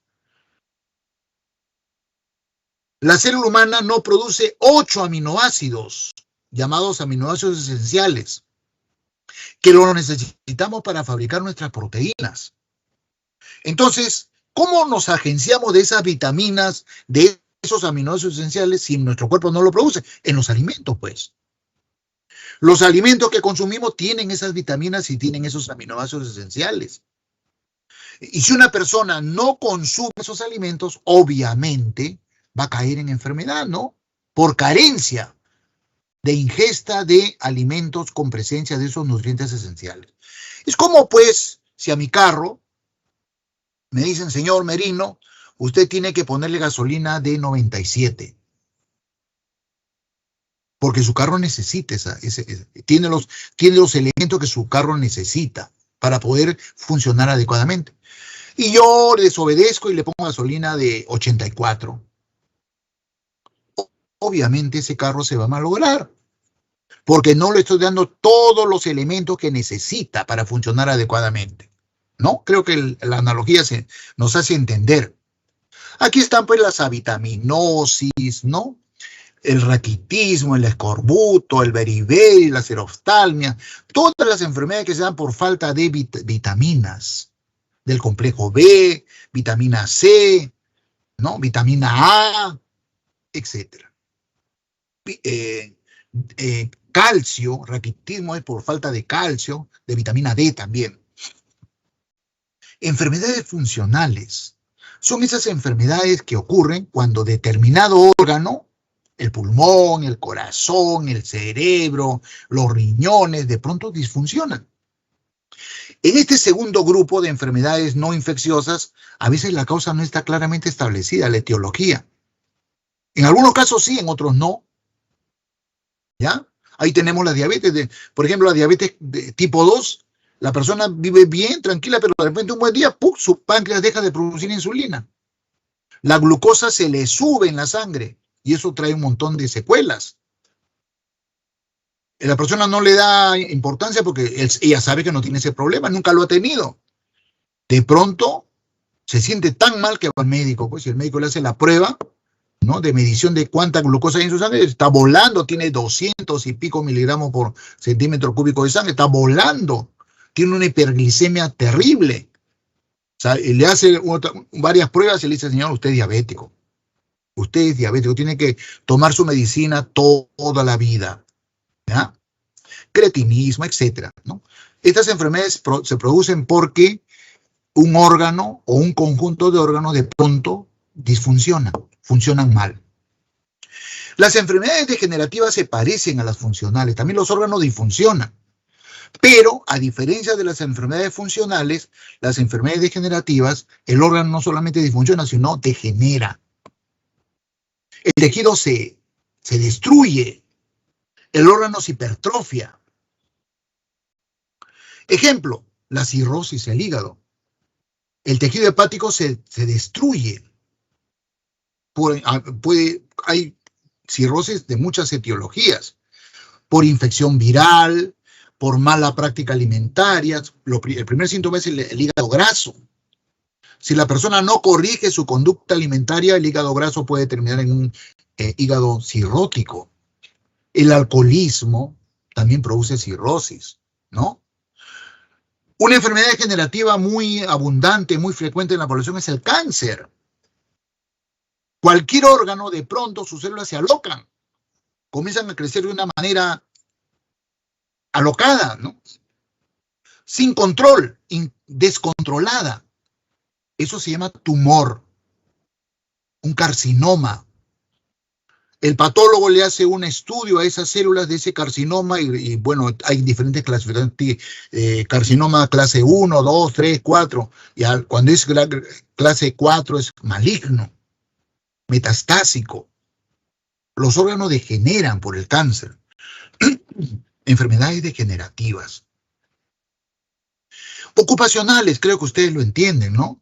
La célula humana no produce 8 aminoácidos, llamados aminoácidos esenciales, que lo necesitamos para fabricar nuestras proteínas. Entonces, ¿cómo nos agenciamos de esas vitaminas, de esos aminoácidos esenciales, si nuestro cuerpo no lo produce? En los alimentos, pues. Los alimentos que consumimos tienen esas vitaminas y tienen esos aminoácidos esenciales. Y si una persona no consume esos alimentos, obviamente va a caer en enfermedad, ¿no? Por carencia de ingesta de alimentos con presencia de esos nutrientes esenciales. Es como, pues, si a mi carro me dicen, señor Merino, usted tiene que ponerle gasolina de 97. Porque su carro necesita tiene los elementos que su carro necesita para poder funcionar adecuadamente. Y yo desobedezco y le pongo gasolina de 84. Obviamente ese carro se va a malograr, porque no le estoy dando todos los elementos que necesita para funcionar adecuadamente, ¿no? Creo que la analogía nos hace entender. Aquí están pues las avitaminosis, ¿no? El raquitismo, el escorbuto, el beriberi, la xeroftalmia, todas las enfermedades que se dan por falta de vitaminas, del complejo B, vitamina C, ¿no? Vitamina A, etc. Calcio, raquitismo es por falta de calcio, de vitamina D también. Enfermedades funcionales son esas enfermedades que ocurren cuando determinado órgano, el pulmón, el corazón, el cerebro, los riñones, de pronto disfuncionan. En este segundo grupo de enfermedades no infecciosas, a veces la causa no está claramente establecida, la etiología. En algunos casos sí, en otros no. ¿Ya? Ahí tenemos la diabetes. Por ejemplo, la diabetes de tipo 2, la persona vive bien, tranquila, pero de repente un buen día, ¡pum!, su páncreas deja de producir insulina. La glucosa se le sube en la sangre y eso trae un montón de secuelas. La persona no le da importancia porque ella sabe que no tiene ese problema, nunca lo ha tenido. De pronto se siente tan mal que va al médico, pues si el médico le hace la prueba, ¿no?, de medición de cuánta glucosa hay en su sangre, está volando, tiene 200 y pico miligramos por centímetro cúbico de sangre, está volando, tiene una hiperglicemia terrible. O sea, le hace varias pruebas y le dice, señor, usted es diabético. Usted es diabético, tiene que tomar su medicina toda la vida. ¿Ya? Cretinismo, etcétera, ¿no? Estas enfermedades se producen porque un órgano o un conjunto de órganos de pronto disfuncionan, funcionan mal. Las enfermedades degenerativas se parecen a las funcionales, también los órganos disfuncionan, pero a diferencia de las enfermedades funcionales, las enfermedades degenerativas, el órgano no solamente disfunciona, sino degenera. El tejido se destruye, el órgano se hipertrofia. Ejemplo, la cirrosis del hígado. El tejido hepático se destruye. Hay cirrosis de muchas etiologías, por infección viral, por mala práctica alimentaria. El primer síntoma es el hígado graso. Si la persona no corrige su conducta alimentaria, el hígado graso puede terminar en un hígado cirrótico. El alcoholismo también produce cirrosis, ¿no? Una enfermedad degenerativa muy abundante, muy frecuente en la población es el cáncer. Cualquier órgano, de pronto sus células se alocan, comienzan a crecer de una manera alocada, ¿no? Sin control, descontrolada. Eso se llama tumor, un carcinoma. El patólogo le hace un estudio a esas células de ese carcinoma y bueno, hay diferentes clasificaciones, carcinoma clase 1, 2, 3, 4, y cuando es clase 4 es maligno, metastásico. Los órganos degeneran por el cáncer. Enfermedades degenerativas. Ocupacionales, creo que ustedes lo entienden, ¿no?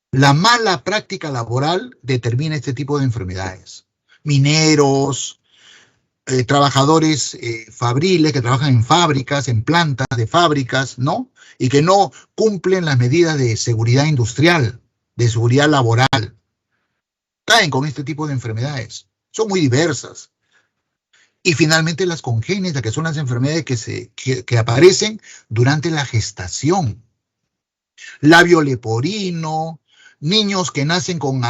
La mala práctica laboral determina este tipo de enfermedades. Mineros, trabajadores fabriles que trabajan en fábricas, en plantas de fábricas, ¿no? Y que no cumplen las medidas de seguridad industrial, de seguridad laboral. Caen con este tipo de enfermedades. Son muy diversas. Y finalmente las congénitas, que son las enfermedades que aparecen durante la gestación. Labio leporino, niños que nacen con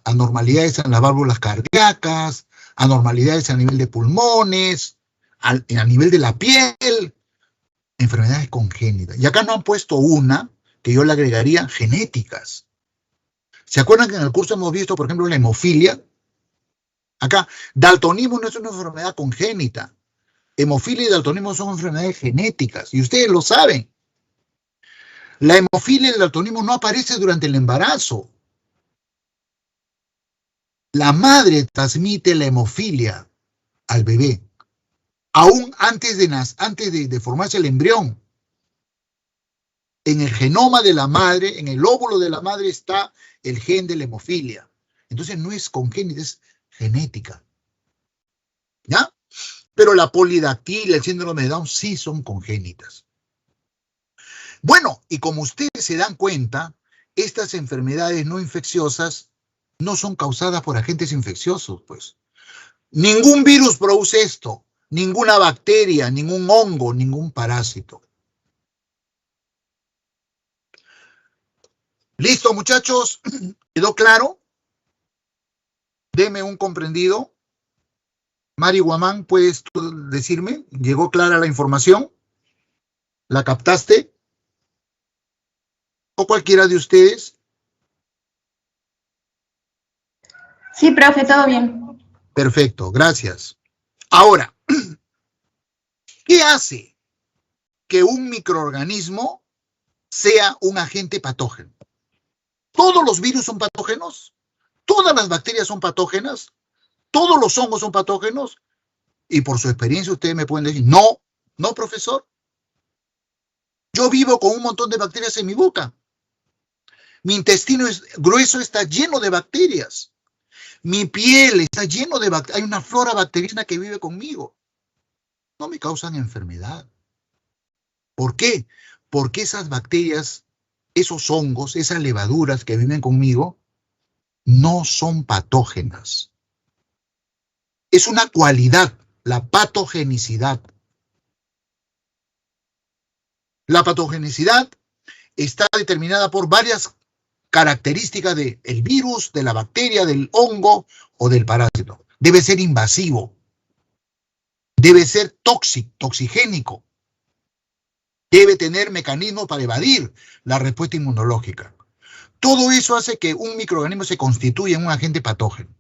anormalidades en las válvulas cardíacas, anormalidades a nivel de pulmones, a nivel de la piel, enfermedades congénitas. Y acá no han puesto una que yo le agregaría genéticas. ¿Se acuerdan que en el curso hemos visto, por ejemplo, la hemofilia? Acá, daltonismo no es una enfermedad congénita. Hemofilia y daltonismo son enfermedades genéticas, y ustedes lo saben. La hemofilia y el daltonismo no aparece durante el embarazo. La madre transmite la hemofilia al bebé, aún antes de formarse el embrión. En el genoma de la madre, en el óvulo de la madre está el gen de la hemofilia. Entonces no es congénita, es genética. ¿Ya? Pero la polidactilia, el síndrome de Down sí son congénitas. Bueno, y como ustedes se dan cuenta, estas enfermedades no infecciosas no son causadas por agentes infecciosos, pues. Ningún virus produce esto, ninguna bacteria, ningún hongo, ningún parásito. ¿Listo, muchachos? ¿Quedó claro? Deme un comprendido. Mari Guamán, ¿puedes tú decirme? ¿Llegó clara la información? ¿La captaste? ¿O cualquiera de ustedes? Sí, profe, todo bien. Perfecto, gracias. Ahora, ¿qué hace que un microorganismo sea un agente patógeno? ¿Todos los virus son patógenos? ¿Todas las bacterias son patógenas? ¿Todos los hongos son patógenos? Y por su experiencia ustedes me pueden decir, no, no, profesor. Yo vivo con un montón de bacterias en mi boca. Mi intestino grueso está lleno de bacterias. Mi piel está lleno de bacterias. Hay una flora bacteriana que vive conmigo. No me causan enfermedad. ¿Por qué? Porque esas bacterias, esos hongos, esas levaduras que viven conmigo, no son patógenas. Es una cualidad, la patogenicidad. La patogenicidad está determinada por varias características del virus, de la bacteria, del hongo o del parásito. Debe ser invasivo. Debe ser toxigénico. Debe tener mecanismos para evadir la respuesta inmunológica. Todo eso hace que un microorganismo se constituya en un agente patógeno.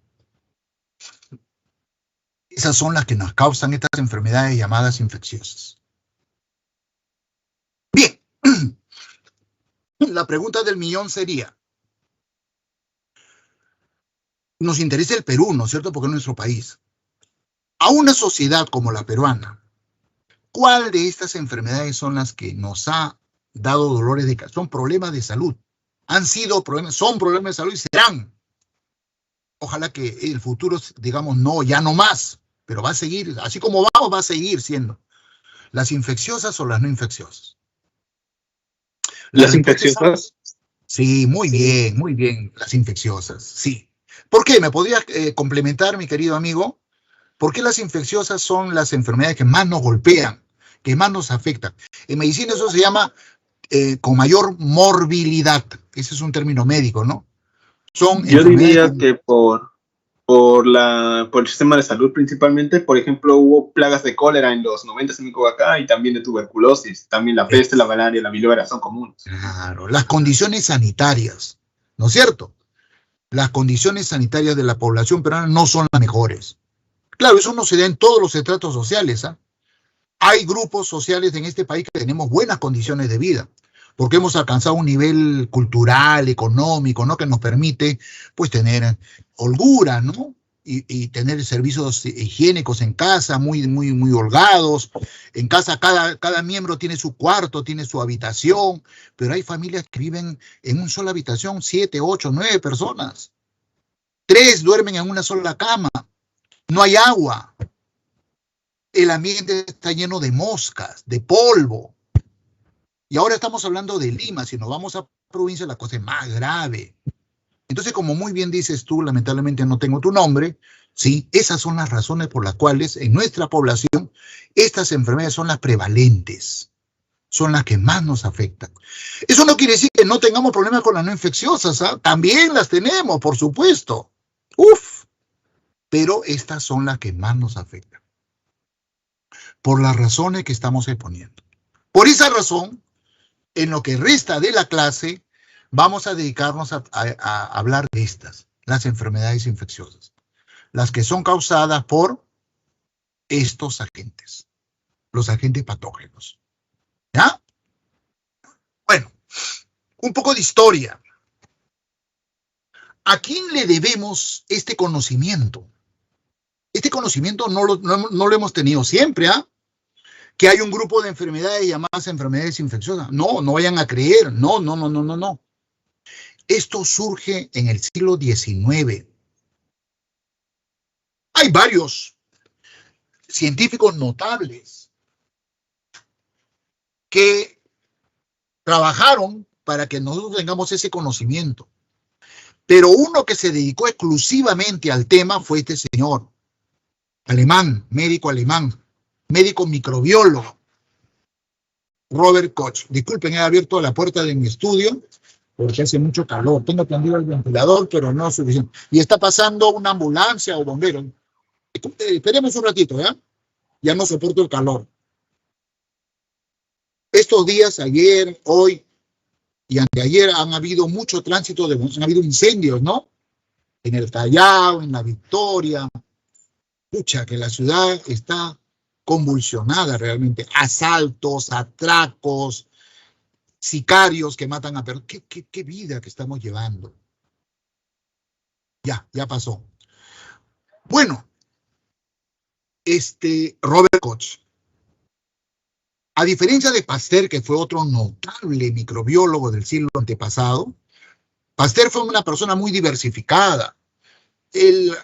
Esas son las que nos causan estas enfermedades llamadas infecciosas. Bien, la pregunta del millón sería, nos interesa el Perú, ¿no es cierto? Porque es nuestro país. A una sociedad como la peruana, ¿cuál de estas enfermedades son las que nos ha dado dolores de cabeza? Son problemas de salud. Han sido problemas, son problemas de salud y serán. Ojalá que el futuro, digamos, no, ya no más, pero va a seguir, así como vamos, va a seguir siendo. ¿Las infecciosas o las no infecciosas? ¿Las infecciosas? Sí, muy bien, las infecciosas, sí. ¿Por qué? ¿Me podrías complementar, mi querido amigo? ¿Por qué las infecciosas son las enfermedades que más nos golpean, que más nos afectan? En medicina eso se llama con mayor morbilidad. Ese es un término médico, ¿no? Yo diría que por el sistema de salud principalmente. Por ejemplo, hubo plagas de cólera en los 90 en Michoacán y también de tuberculosis. También la peste, la malaria, la viruela son comunes. Claro, las condiciones sanitarias, ¿no es cierto? Las condiciones sanitarias de la población peruana no son las mejores. Claro, eso no se da en todos los estratos sociales, ¿eh? Hay grupos sociales en este país que tenemos buenas condiciones de vida, porque hemos alcanzado un nivel cultural, económico, ¿no? Que nos permite, pues, tener holgura, ¿no? Y tener servicios higiénicos en casa, muy holgados. En casa cada miembro tiene su cuarto, tiene su habitación, pero hay familias que viven en una sola habitación, 7, 8, 9 personas. 3 duermen en una sola cama. No hay agua. El ambiente está lleno de moscas, de polvo. Y ahora estamos hablando de Lima. Si nos vamos a provincia, la cosa es más grave. Entonces, como muy bien dices tú, lamentablemente no tengo tu nombre, ¿sí? Esas son las razones por las cuales en nuestra población estas enfermedades son las prevalentes, son las que más nos afectan. Eso no quiere decir que no tengamos problemas con las no infecciosas, ¿ah? También las tenemos, por supuesto. Pero estas son las que más nos afectan, por las razones que estamos exponiendo. Por esa razón, en lo que resta de la clase, vamos a dedicarnos a hablar de estas, las enfermedades infecciosas, las que son causadas por estos agentes, los agentes patógenos. ¿Ya? Bueno, un poco de historia. ¿A quién le debemos este conocimiento? Este conocimiento no lo hemos tenido siempre, ¿ah? Que hay un grupo de enfermedades llamadas enfermedades infecciosas. No vayan a creer. No. Esto surge en el siglo XIX. Hay varios científicos notables que trabajaron para que nosotros tengamos ese conocimiento. Pero uno que se dedicó exclusivamente al tema fue este señor, alemán, médico microbiólogo, Robert Koch. Disculpen, he abierto la puerta de mi estudio porque hace mucho calor. Tengo prendido el ventilador, pero no es suficiente. Y está pasando una ambulancia o bomberos. Esperemos un ratito, ¿ya? Ya no soporto el calor. Estos días, ayer, hoy y anteayer, han habido mucho tránsito, han habido incendios, ¿no? En el Callao, en La Victoria. Pucha, que la ciudad está convulsionada realmente. Asaltos, atracos, sicarios que matan a personas. ¿Qué vida que estamos llevando? Ya pasó. Bueno, Robert Koch, a diferencia de Pasteur, que fue otro notable microbiólogo del siglo antepasado, Pasteur fue una persona muy diversificada. Él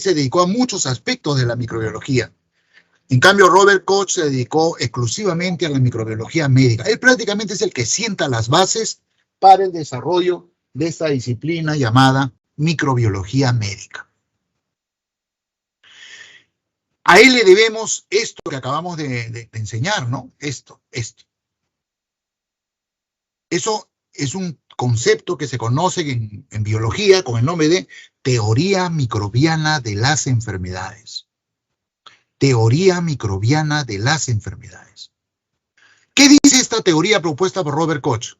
se dedicó a muchos aspectos de la microbiología. En cambio, Robert Koch se dedicó exclusivamente a la microbiología médica. Él prácticamente es el que sienta las bases para el desarrollo de esta disciplina llamada microbiología médica. A él le debemos esto que acabamos de enseñar, ¿no? Esto. Eso es un concepto que se conoce en biología con el nombre de teoría microbiana de las enfermedades. Teoría microbiana de las enfermedades. ¿Qué dice esta teoría propuesta por Robert Koch?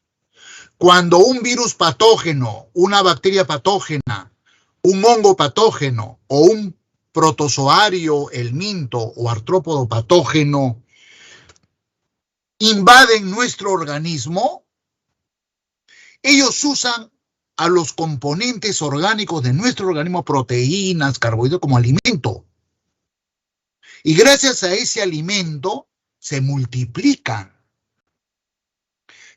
Cuando un virus patógeno, una bacteria patógena, un hongo patógeno o un protozoario, helminto o artrópodo patógeno invaden nuestro organismo, ellos usan a los componentes orgánicos de nuestro organismo, proteínas, carbohidratos, como alimento. Y gracias a ese alimento se multiplican.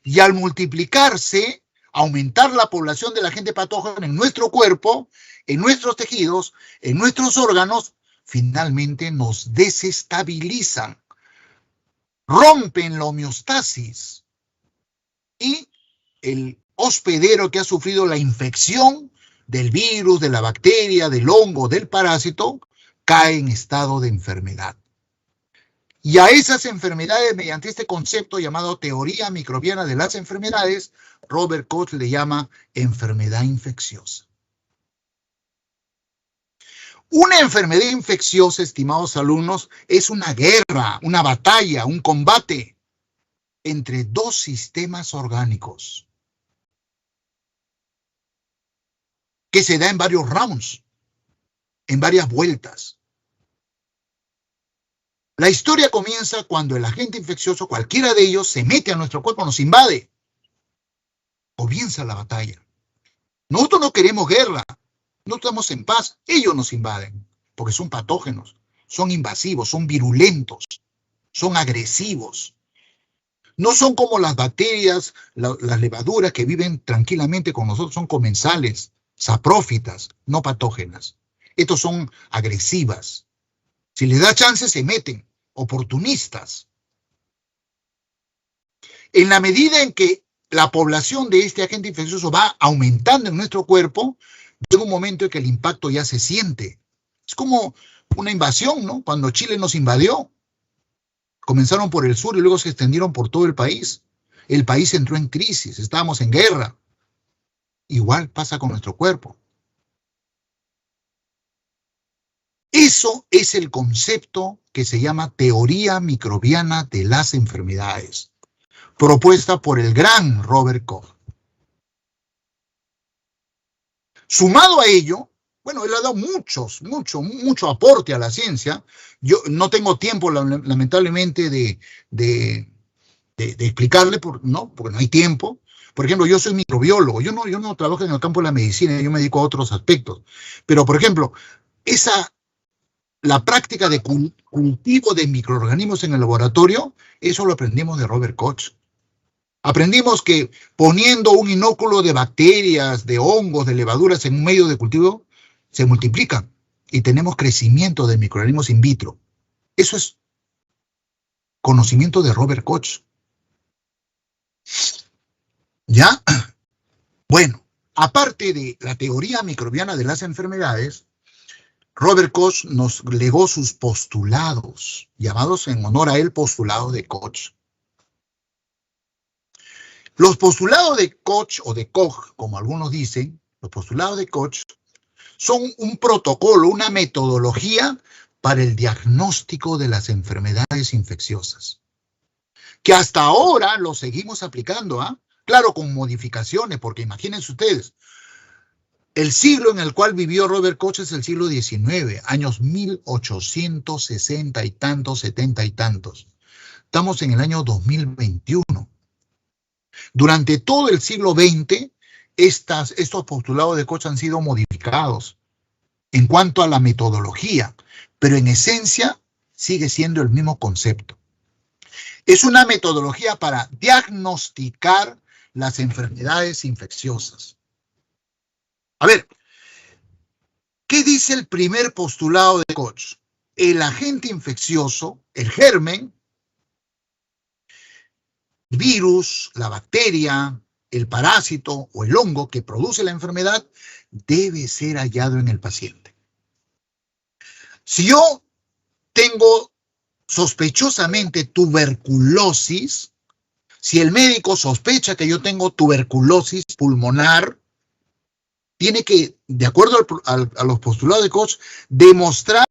Y al multiplicarse, aumentar la población del agente patógeno en nuestro cuerpo, en nuestros tejidos, en nuestros órganos, finalmente nos desestabilizan, rompen la homeostasis y el hospedero que ha sufrido la infección del virus, de la bacteria, del hongo, del parásito, cae en estado de enfermedad. Y a esas enfermedades, mediante este concepto llamado teoría microbiana de las enfermedades, Robert Koch le llama enfermedad infecciosa. Una enfermedad infecciosa, estimados alumnos, es una guerra, una batalla, un combate entre dos sistemas orgánicos que se da en varios rounds, en varias vueltas. La historia comienza cuando el agente infeccioso, cualquiera de ellos, se mete a nuestro cuerpo, nos invade. Comienza la batalla. Nosotros no queremos guerra, no estamos en paz. Ellos nos invaden, porque son patógenos, son invasivos, son virulentos, son agresivos. No son como las bacterias, las levaduras que viven tranquilamente con nosotros, son comensales, saprófitas, no patógenas. Estos son agresivas. Si les da chance, se meten, oportunistas. En la medida en que la población de este agente infeccioso va aumentando en nuestro cuerpo, llega un momento en que el impacto ya se siente. Es como una invasión, ¿no? Cuando Chile nos invadió, comenzaron por el sur y luego se extendieron por todo el país. El país entró en crisis, estábamos en guerra. Igual pasa con nuestro cuerpo. Eso es el concepto que se llama teoría microbiana de las enfermedades, propuesta por el gran Robert Koch. Sumado a ello, bueno, él ha dado mucho aporte a la ciencia. Yo no tengo tiempo, lamentablemente, de explicarle, ¿no? Porque no hay tiempo. Por ejemplo, yo soy microbiólogo, yo no trabajo en el campo de la medicina, yo me dedico a otros aspectos. Pero, por ejemplo, la práctica de cultivo de microorganismos en el laboratorio, eso lo aprendimos de Robert Koch. Aprendimos que poniendo un inóculo de bacterias, de hongos, de levaduras en un medio de cultivo, se multiplican y tenemos crecimiento de microorganismos in vitro. Eso es conocimiento de Robert Koch. ¿Ya? Bueno, aparte de la teoría microbiana de las enfermedades, Robert Koch nos legó sus postulados, llamados en honor a él postulados de Koch. Los postulados de Koch o de Koch, como algunos dicen, los postulados de Koch son un protocolo, una metodología para el diagnóstico de las enfermedades infecciosas, que hasta ahora lo seguimos aplicando, ¿ah? Claro, con modificaciones, porque imagínense ustedes, el siglo en el cual vivió Robert Koch es el siglo XIX, años 1860 y tantos, 70 y tantos. Estamos en el año 2021. Durante todo el siglo XX, estos postulados de Koch han sido modificados en cuanto a la metodología, pero en esencia sigue siendo el mismo concepto. Es una metodología para diagnosticar las enfermedades infecciosas. A ver, ¿qué dice el primer postulado de Koch? El agente infeccioso, el germen, virus, la bacteria, el parásito o el hongo que produce la enfermedad debe ser hallado en el paciente. Si yo tengo sospechosamente tuberculosis, si el médico sospecha que yo tengo tuberculosis pulmonar, tiene que, de acuerdo a los postulados de Koch, demostrar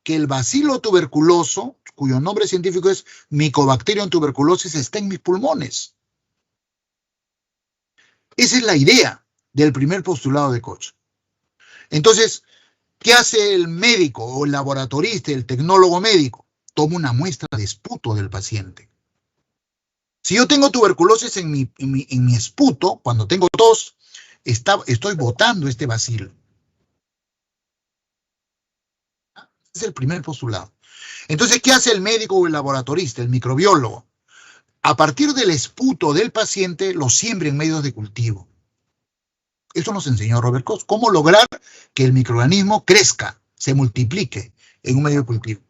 que el bacilo tuberculoso, cuyo nombre científico es Mycobacterium tuberculosis, está en mis pulmones. Esa es la idea del primer postulado de Koch. Entonces, ¿qué hace el médico o el laboratorista, el tecnólogo médico? Toma una muestra de esputo del paciente. Si yo tengo tuberculosis en mi esputo, cuando tengo tos, estoy botando este bacilo. Es el primer postulado. Entonces, ¿qué hace el médico o el laboratorista, el microbiólogo? A partir del esputo del paciente, lo siembra en medios de cultivo. Eso nos enseñó Robert Koch. ¿Cómo lograr que el microorganismo crezca, se multiplique en un medio de cultivo?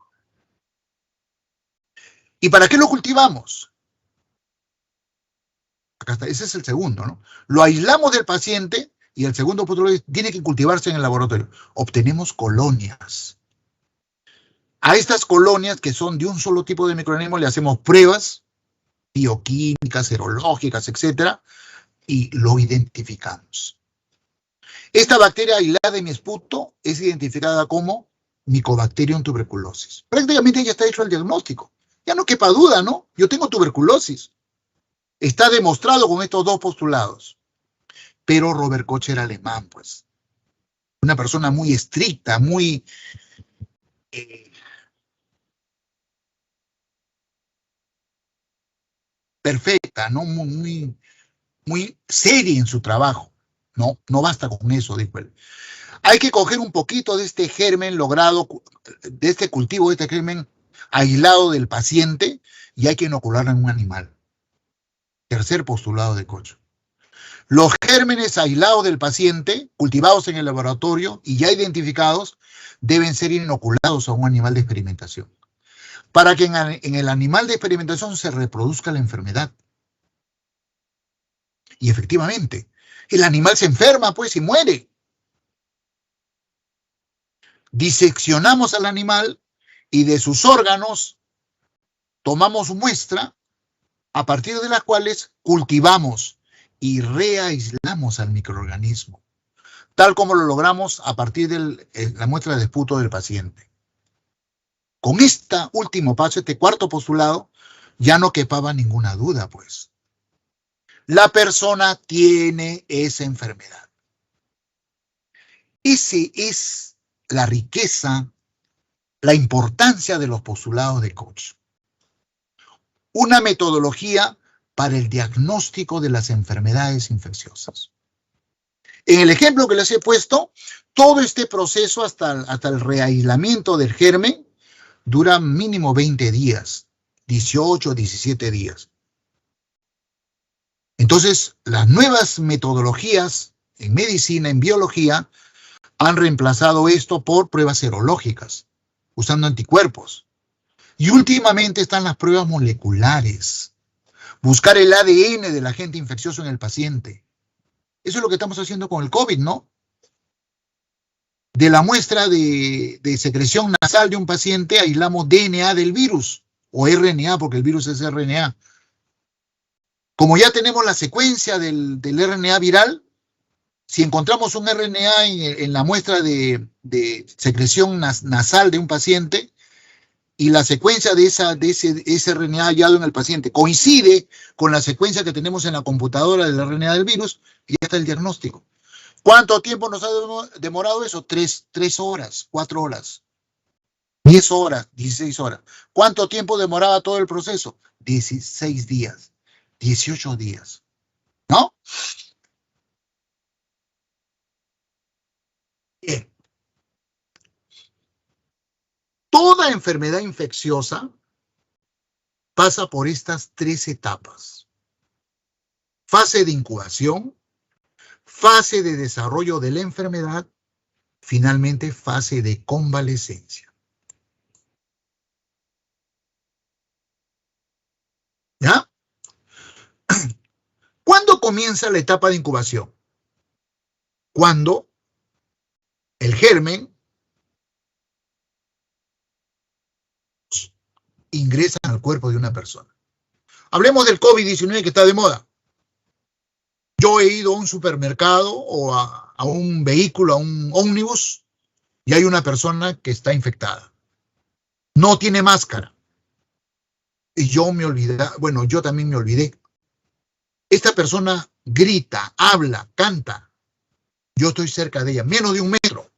¿Y para qué lo cultivamos? Acá está, ese es el segundo, ¿no? Lo aislamos del paciente y el segundo postulado tiene que cultivarse en el laboratorio. Obtenemos colonias. A estas colonias, que son de un solo tipo de microorganismo, le hacemos pruebas bioquímicas, serológicas, etcétera, y lo identificamos. Esta bacteria aislada en mi esputo es identificada como Mycobacterium tuberculosis. Prácticamente ya está hecho el diagnóstico. Ya no quepa duda, ¿no? Yo tengo tuberculosis. Está demostrado con estos dos postulados. Pero Robert Koch era alemán, pues. Una persona muy estricta, muy... perfecta, ¿no? Muy seria en su trabajo. No basta con eso, dijo él. Hay que coger un poquito de este germen logrado, de este cultivo, de este germen aislado del paciente, y hay que inocularlo en un animal. Tercer postulado de Koch. Los gérmenes aislados del paciente, cultivados en el laboratorio y ya identificados, deben ser inoculados a un animal de experimentación, para que en el animal de experimentación se reproduzca la enfermedad. Y efectivamente, el animal se enferma, pues, y muere. Diseccionamos al animal y de sus órganos tomamos muestra, a partir de las cuales cultivamos y reaislamos al microorganismo, tal como lo logramos a partir de la muestra de esputo del paciente. Con este último paso, este cuarto postulado, ya no quepaba ninguna duda, pues. La persona tiene esa enfermedad. Esa es la riqueza, la importancia de los postulados de Koch. Una metodología para el diagnóstico de las enfermedades infecciosas. En el ejemplo que les he puesto, todo este proceso hasta el reaislamiento del germen dura mínimo 20 días, 18, 17 días. Entonces, las nuevas metodologías en medicina, en biología, han reemplazado esto por pruebas serológicas, usando anticuerpos. Y últimamente están las pruebas moleculares. Buscar el ADN del agente infeccioso en el paciente. Eso es lo que estamos haciendo con el COVID, ¿no? De la muestra de secreción nasal de un paciente, aislamos DNA del virus, o RNA, porque el virus es RNA. Como ya tenemos la secuencia del RNA viral, si encontramos un RNA en la muestra de secreción nasal de un paciente y la secuencia de ese RNA hallado en el paciente coincide con la secuencia que tenemos en la computadora del RNA del virus, ya está el diagnóstico. ¿Cuánto tiempo nos ha demorado eso? 3 horas, 4 horas, 10 horas, 16 horas. ¿Cuánto tiempo demoraba todo el proceso? 16 días, 18 días, ¿no? Bien. Toda enfermedad infecciosa pasa por estas 3 etapas. Fase de incubación, fase de desarrollo de la enfermedad, finalmente fase de convalecencia. ¿Ya? ¿Cuándo comienza la etapa de incubación? Cuando el germen ingresa al cuerpo de una persona. Hablemos del COVID-19 que está de moda. Yo he ido a un supermercado o a un vehículo, a un ómnibus, y hay una persona que está infectada. No tiene máscara. Y yo me olvidé, bueno, yo también me olvidé. Esta persona grita, habla, canta. Yo estoy cerca de ella, menos de 1 metro.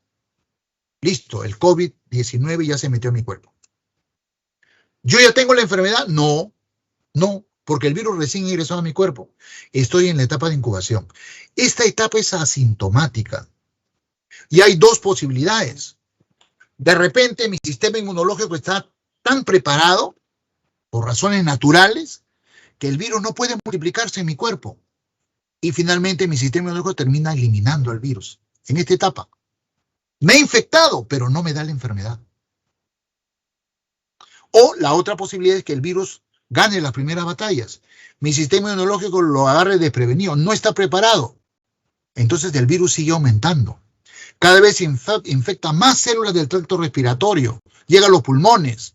Listo, el COVID-19 ya se metió en mi cuerpo. ¿Yo ya tengo la enfermedad? No, porque el virus recién ingresó a mi cuerpo. Estoy en la etapa de incubación. Esta etapa es asintomática. Y hay 2 posibilidades. De repente mi sistema inmunológico está tan preparado, por razones naturales, que el virus no puede multiplicarse en mi cuerpo. Y finalmente mi sistema inmunológico termina eliminando al virus. En esta etapa. Me he infectado, pero no me da la enfermedad. O la otra posibilidad es que el virus gane las primeras batallas. Mi sistema inmunológico lo agarre desprevenido, no está preparado. Entonces el virus sigue aumentando. Cada vez infecta más células del tracto respiratorio, llega a los pulmones.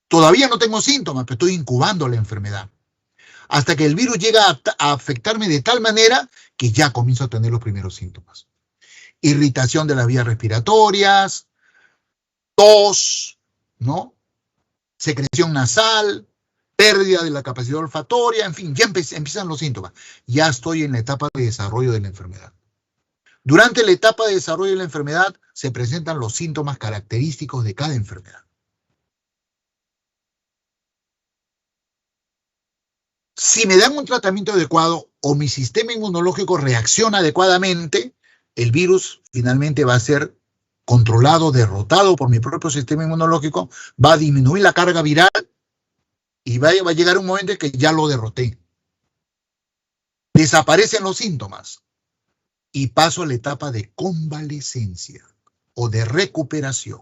Todavía no tengo síntomas, pero estoy incubando la enfermedad. Hasta que el virus llega a afectarme de tal manera que ya comienzo a tener los primeros síntomas. Irritación de las vías respiratorias, tos, ¿no? Secreción nasal, pérdida de la capacidad olfatoria, en fin, ya empiezan los síntomas. Ya estoy en la etapa de desarrollo de la enfermedad. Durante la etapa de desarrollo de la enfermedad se presentan los síntomas característicos de cada enfermedad. Si me dan un tratamiento adecuado o mi sistema inmunológico reacciona adecuadamente, el virus finalmente va a ser controlado, derrotado por mi propio sistema inmunológico, va a disminuir la carga viral y va a llegar un momento en que ya lo derroté. Desaparecen los síntomas y paso a la etapa de convalecencia o de recuperación.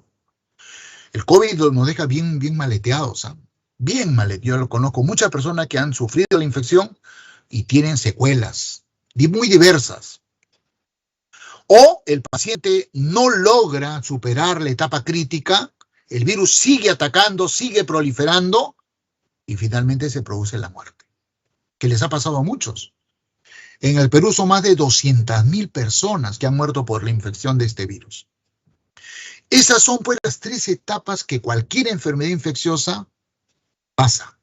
El COVID nos deja bien maleteados, ¿sabes? Bien maleteados. Yo conozco muchas personas que han sufrido la infección y tienen secuelas muy diversas. O el paciente no logra superar la etapa crítica, el virus sigue atacando, sigue proliferando y finalmente se produce la muerte. Que les ha pasado a muchos. En el Perú son más de 200.000 personas que han muerto por la infección de este virus. Esas son pues las 3 etapas que cualquier enfermedad infecciosa pasa.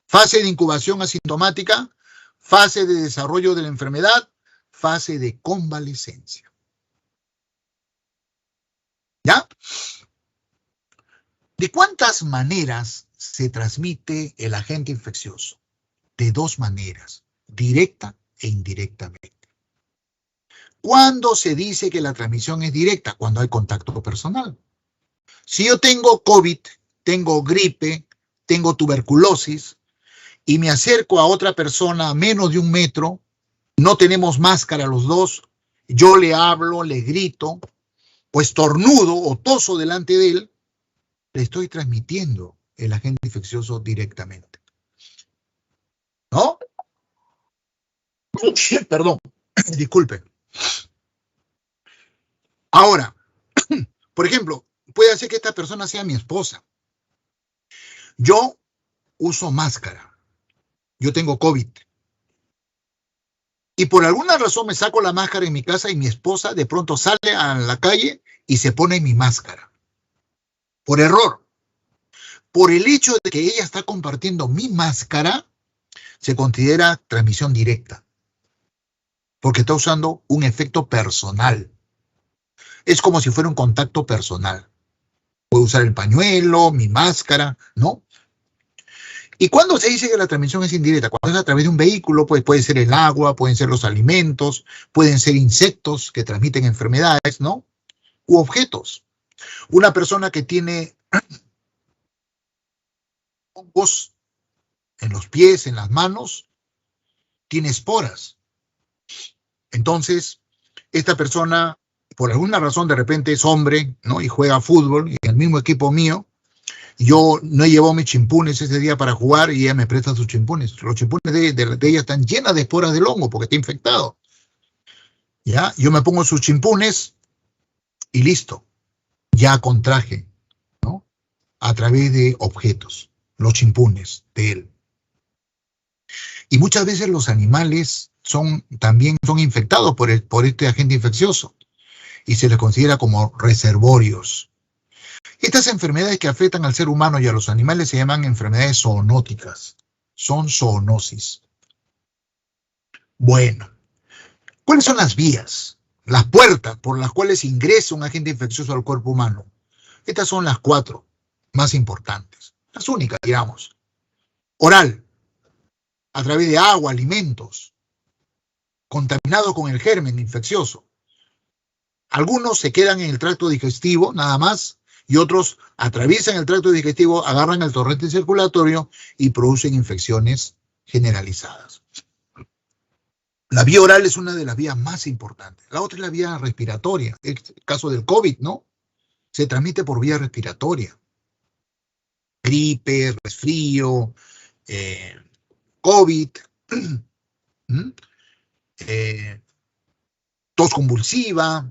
Fase de incubación asintomática, fase de desarrollo de la enfermedad, fase de convalecencia. ¿Ya? ¿De cuántas maneras se transmite el agente infeccioso? De 2 maneras, directa e indirectamente. ¿Cuándo se dice que la transmisión es directa? Cuando hay contacto personal. Si yo tengo COVID, tengo gripe, tengo tuberculosis y me acerco a otra persona a menos de 1 metro, no tenemos máscara los dos, yo le hablo, le grito, o estornudo o toso delante de él, le estoy transmitiendo el agente infeccioso directamente. ¿No? Perdón, disculpen. Ahora, por ejemplo, puede ser que esta persona sea mi esposa. Yo uso máscara. yo tengo COVID. Y por alguna razón me saco la máscara en mi casa y mi esposa de pronto sale a la calle y se pone mi máscara. Por error. Por el hecho de que ella está compartiendo mi máscara, se considera transmisión directa. Porque está usando un efecto personal. Es como si fuera un contacto personal. Puedo usar el pañuelo, mi máscara, ¿no? ¿Y cuándo se dice que la transmisión es indirecta? Cuando es a través de un vehículo, pues puede ser el agua, pueden ser los alimentos, pueden ser insectos que transmiten enfermedades, ¿no? U objetos. Una persona que tiene hongos en los pies, en las manos, tiene esporas. Entonces, esta persona, por alguna razón, de repente es hombre, ¿no? Y juega fútbol, y en el mismo equipo mío, yo no he llevado mis chimpunes ese día para jugar y ella me presta sus chimpunes. Los chimpunes de ella están llenas de esporas del hongo porque está infectado. ¿Ya? Yo me pongo sus chimpunes y listo. Ya contraje, ¿no? A través de objetos, los chimpunes de él. Y muchas veces los animales también son infectados por este agente infeccioso y se les considera como reservorios. Estas enfermedades que afectan al ser humano y a los animales se llaman enfermedades zoonóticas. Son zoonosis. Bueno, ¿cuáles son las vías, las puertas por las cuales ingresa un agente infeccioso al cuerpo humano? Estas son las 4 más importantes, las únicas, digamos. Oral, a través de agua, alimentos, contaminados con el germen infeccioso. Algunos se quedan en el tracto digestivo, nada más, y otros atraviesan el tracto digestivo, agarran el torrente circulatorio y producen infecciones generalizadas. La vía oral es una de las vías más importantes. La otra es la vía respiratoria. El caso del COVID, ¿no? Se transmite por vía respiratoria. Gripe, resfrío, COVID, tos convulsiva,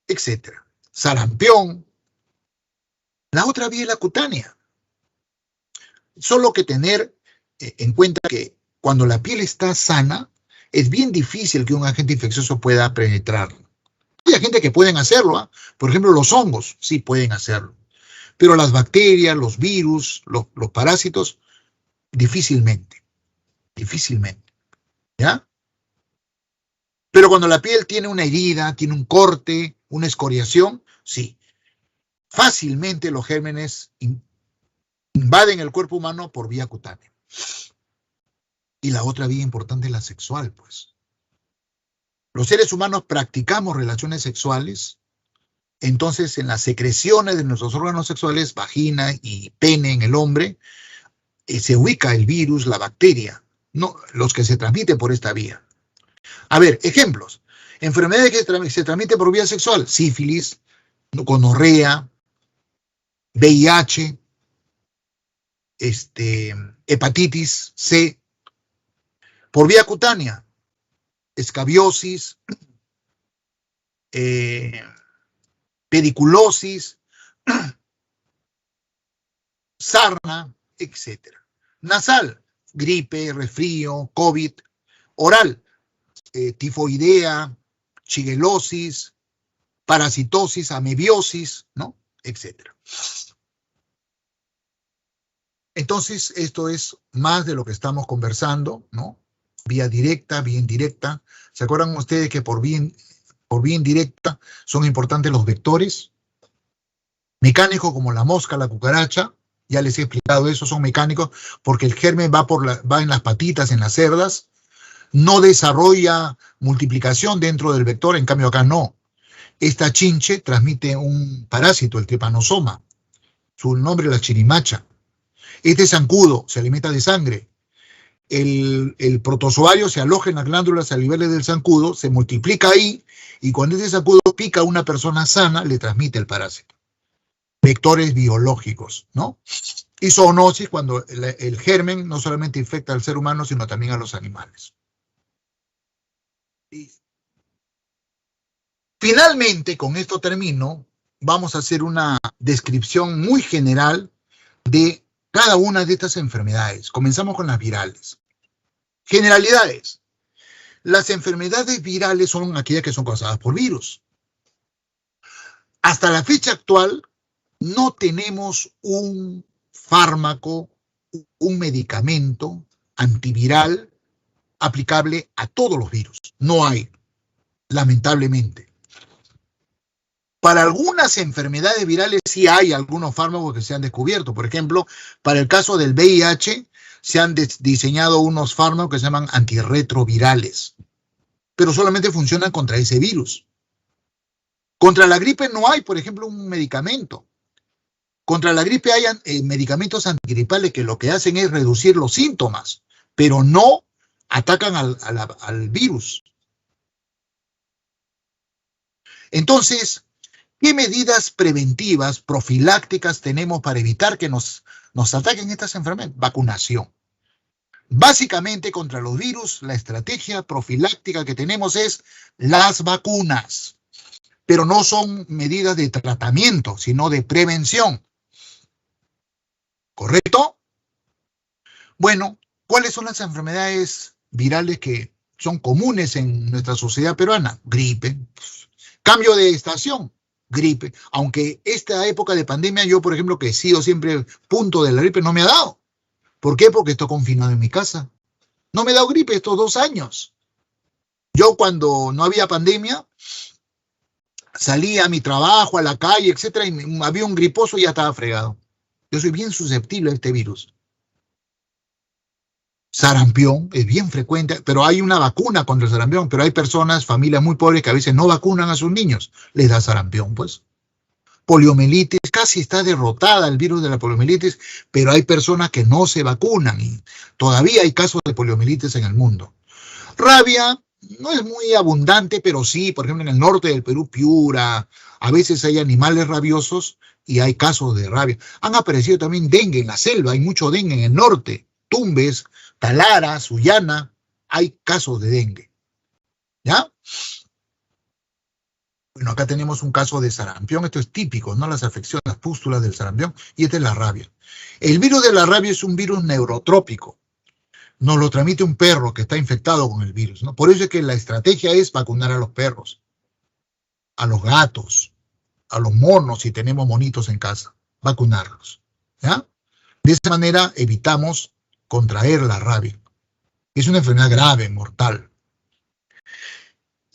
etcétera. Sarampión. La otra vía es la cutánea. Solo que tener en cuenta que cuando la piel está sana, es bien difícil que un agente infeccioso pueda penetrar. Hay gente que pueden hacerlo, ¿eh? Por ejemplo, los hongos sí pueden hacerlo. Pero las bacterias, los virus, los parásitos, difícilmente. Difícilmente. ¿Ya? Pero cuando la piel tiene una herida, tiene un corte, una escoriación, sí. Fácilmente los gérmenes invaden el cuerpo humano por vía cutánea. Y la otra vía importante es la sexual, pues. Los seres humanos practicamos relaciones sexuales, entonces en las secreciones de nuestros órganos sexuales, vagina y pene en el hombre, se ubica el virus, la bacteria, no, los que se transmiten por esta vía. A ver, ejemplos. Enfermedades que se transmiten por vía sexual: sífilis, gonorrea, VIH, hepatitis C. Por vía cutánea, escabiosis, pediculosis, sarna, etc. Nasal, gripe, resfrío, COVID. Oral, tifoidea, shigellosis, parasitosis, amebiosis, ¿no? Etcétera. Entonces, esto es más de lo que estamos conversando, ¿no? Vía directa, vía indirecta. ¿Se acuerdan ustedes que por vía indirecta son importantes los vectores? Mecánicos como la mosca, la cucaracha, ya les he explicado eso, son mecánicos porque el germen va en las patitas, en las cerdas, no desarrolla multiplicación dentro del vector, en cambio acá no. Esta chinche transmite un parásito, el trypanosoma, su nombre es la chirimacha. Este zancudo se alimenta de sangre. El protozoario se aloja en las glándulas salivares del zancudo, se multiplica ahí, y cuando ese zancudo pica a una persona sana, le transmite el parásito. Vectores biológicos, ¿no? Y zoonosis, cuando el germen no solamente infecta al ser humano, sino también a los animales. Y finalmente, con esto termino, vamos a hacer una descripción muy general de cada una de estas enfermedades. Comenzamos con las virales. Generalidades. Las enfermedades virales son aquellas que son causadas por virus. Hasta la fecha actual, no tenemos un fármaco, un medicamento antiviral aplicable a todos los virus. No hay, lamentablemente. Para algunas enfermedades virales sí hay algunos fármacos que se han descubierto. Por ejemplo, para el caso del VIH se han diseñado unos fármacos que se llaman antirretrovirales, pero solamente funcionan contra ese virus. Contra la gripe no hay, por ejemplo, un medicamento. Contra la gripe hay medicamentos antigripales que lo que hacen es reducir los síntomas, pero no atacan al virus. Entonces, ¿qué medidas preventivas, profilácticas tenemos para evitar que nos ataquen estas enfermedades? Vacunación. Básicamente, contra los virus, la estrategia profiláctica que tenemos es las vacunas. Pero no son medidas de tratamiento, sino de prevención. ¿Correcto? Bueno, ¿cuáles son las enfermedades virales que son comunes en nuestra sociedad peruana? Gripe. Cambio de estación. Gripe. Aunque esta época de pandemia, yo, por ejemplo, que he sido siempre punto de la gripe, no me ha dado. ¿Por qué? Porque estoy confinado en mi casa. No me he dado gripe estos 2 años. Yo, cuando no había pandemia, salía a mi trabajo, a la calle, etcétera, y había un griposo y ya estaba fregado. Yo soy bien susceptible a este virus. Sarampión es bien frecuente, pero hay una vacuna contra el sarampión, pero hay personas, familias muy pobres que a veces no vacunan a sus niños. Les da sarampión, pues. Poliomielitis, casi está derrotada el virus de la poliomielitis, pero hay personas que no se vacunan y todavía hay casos de poliomielitis en el mundo. Rabia no es muy abundante, pero sí, por ejemplo, en el norte del Perú, Piura, a veces hay animales rabiosos y hay casos de rabia. Han aparecido también dengue en la selva, hay mucho dengue en el norte, Tumbes, Talara, Sullana, hay casos de dengue. ¿Ya? Bueno, acá tenemos un caso de sarampión, esto es típico, ¿no? Las afecciones, las pústulas del sarampión, y esta es la rabia. El virus de la rabia es un virus neurotrópico. Nos lo transmite un perro que está infectado con el virus, ¿no? Por eso es que la estrategia es vacunar a los perros, a los gatos, a los monos, si tenemos monitos en casa, vacunarlos, ¿ya? De esa manera evitamos contraer la rabia. Es una enfermedad grave, mortal.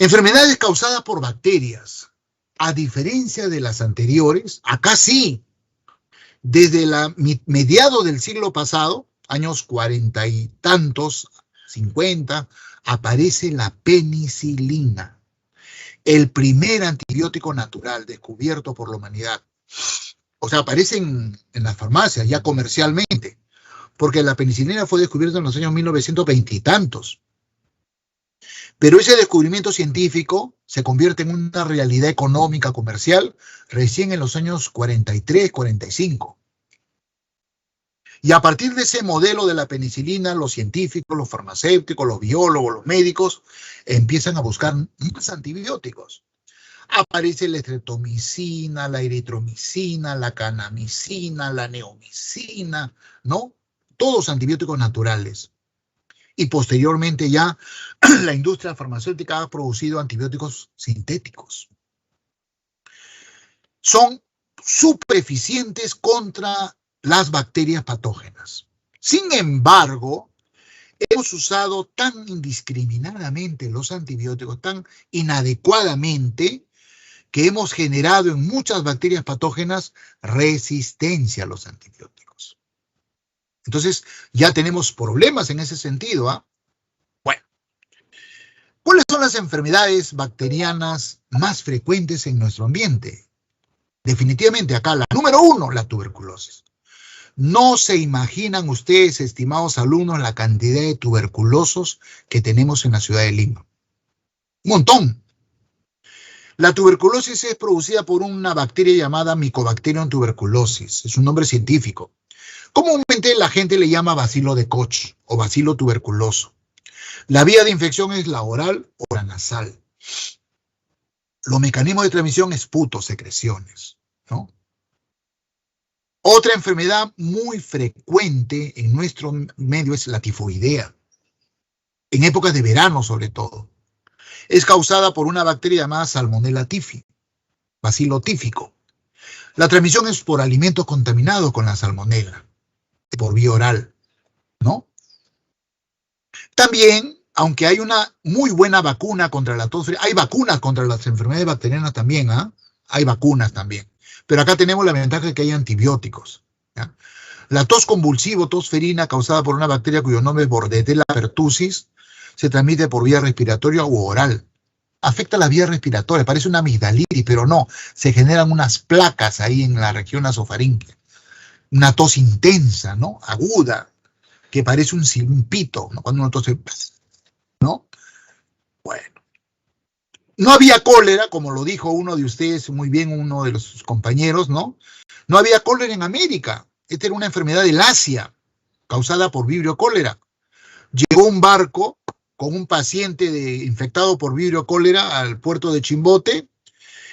Enfermedades causadas por bacterias. A diferencia de las anteriores, acá sí, desde mediados del siglo pasado, años 40 y tantos, 50, aparece la penicilina, el primer antibiótico natural descubierto por la humanidad. O sea, aparece en las farmacias ya comercialmente, porque la penicilina fue descubierta en los años 1920 y tantos. Pero ese descubrimiento científico se convierte en una realidad económica, comercial, recién en los años 43, 45. Y a partir de ese modelo de la penicilina, los científicos, los farmacéuticos, los biólogos, los médicos, empiezan a buscar más antibióticos. Aparece la estreptomicina, la eritromicina, la kanamicina, la neomicina, ¿no? Todos antibióticos naturales. Y posteriormente ya la industria farmacéutica ha producido antibióticos sintéticos. Son súper eficientes contra las bacterias patógenas. Sin embargo, hemos usado tan indiscriminadamente los antibióticos, tan inadecuadamente, que hemos generado en muchas bacterias patógenas resistencia a los antibióticos. Entonces, ya tenemos problemas en ese sentido, ¿ah? Bueno, ¿cuáles son las enfermedades bacterianas más frecuentes en nuestro ambiente? Definitivamente acá, la número 1, la tuberculosis. No se imaginan ustedes, estimados alumnos, la cantidad de tuberculosos que tenemos en la ciudad de Lima. Un montón. La tuberculosis es producida por una bacteria llamada Mycobacterium tuberculosis. Es un nombre científico. Comúnmente la gente le llama bacilo de Koch o bacilo tuberculoso. La vía de infección es la oral o la nasal. Los mecanismos de transmisión es secreciones, ¿no? Otra enfermedad muy frecuente en nuestro medio es la tifoidea, en épocas de verano sobre todo. Es causada por una bacteria llamada Salmonella typhi, bacilo tífico. La transmisión es por alimentos contaminados con la salmonela, por vía oral, ¿no? También, aunque hay una muy buena vacuna contra la tos, hay vacunas contra las enfermedades bacterianas también, ¿ah? Hay vacunas también. Pero acá tenemos la ventaja de que hay antibióticos, ¿ya? La tos convulsiva, tos ferina, causada por una bacteria cuyo nombre es Bordetella pertussis, se transmite por vía respiratoria u oral. Afecta la vía respiratoria, parece una amigdalitis, pero no, se generan unas placas ahí en la región nasofaríngea. Una tos intensa, ¿no? Aguda, que parece un pito, ¿no? Cuando uno tose, ¿no? Bueno. No había cólera, como lo dijo uno de ustedes muy bien, uno de sus compañeros, ¿no? No había cólera en América. Esta era una enfermedad del Asia, causada por vibrio cólera. Llegó un barco con un paciente infectado por vibrio cólera al puerto de Chimbote.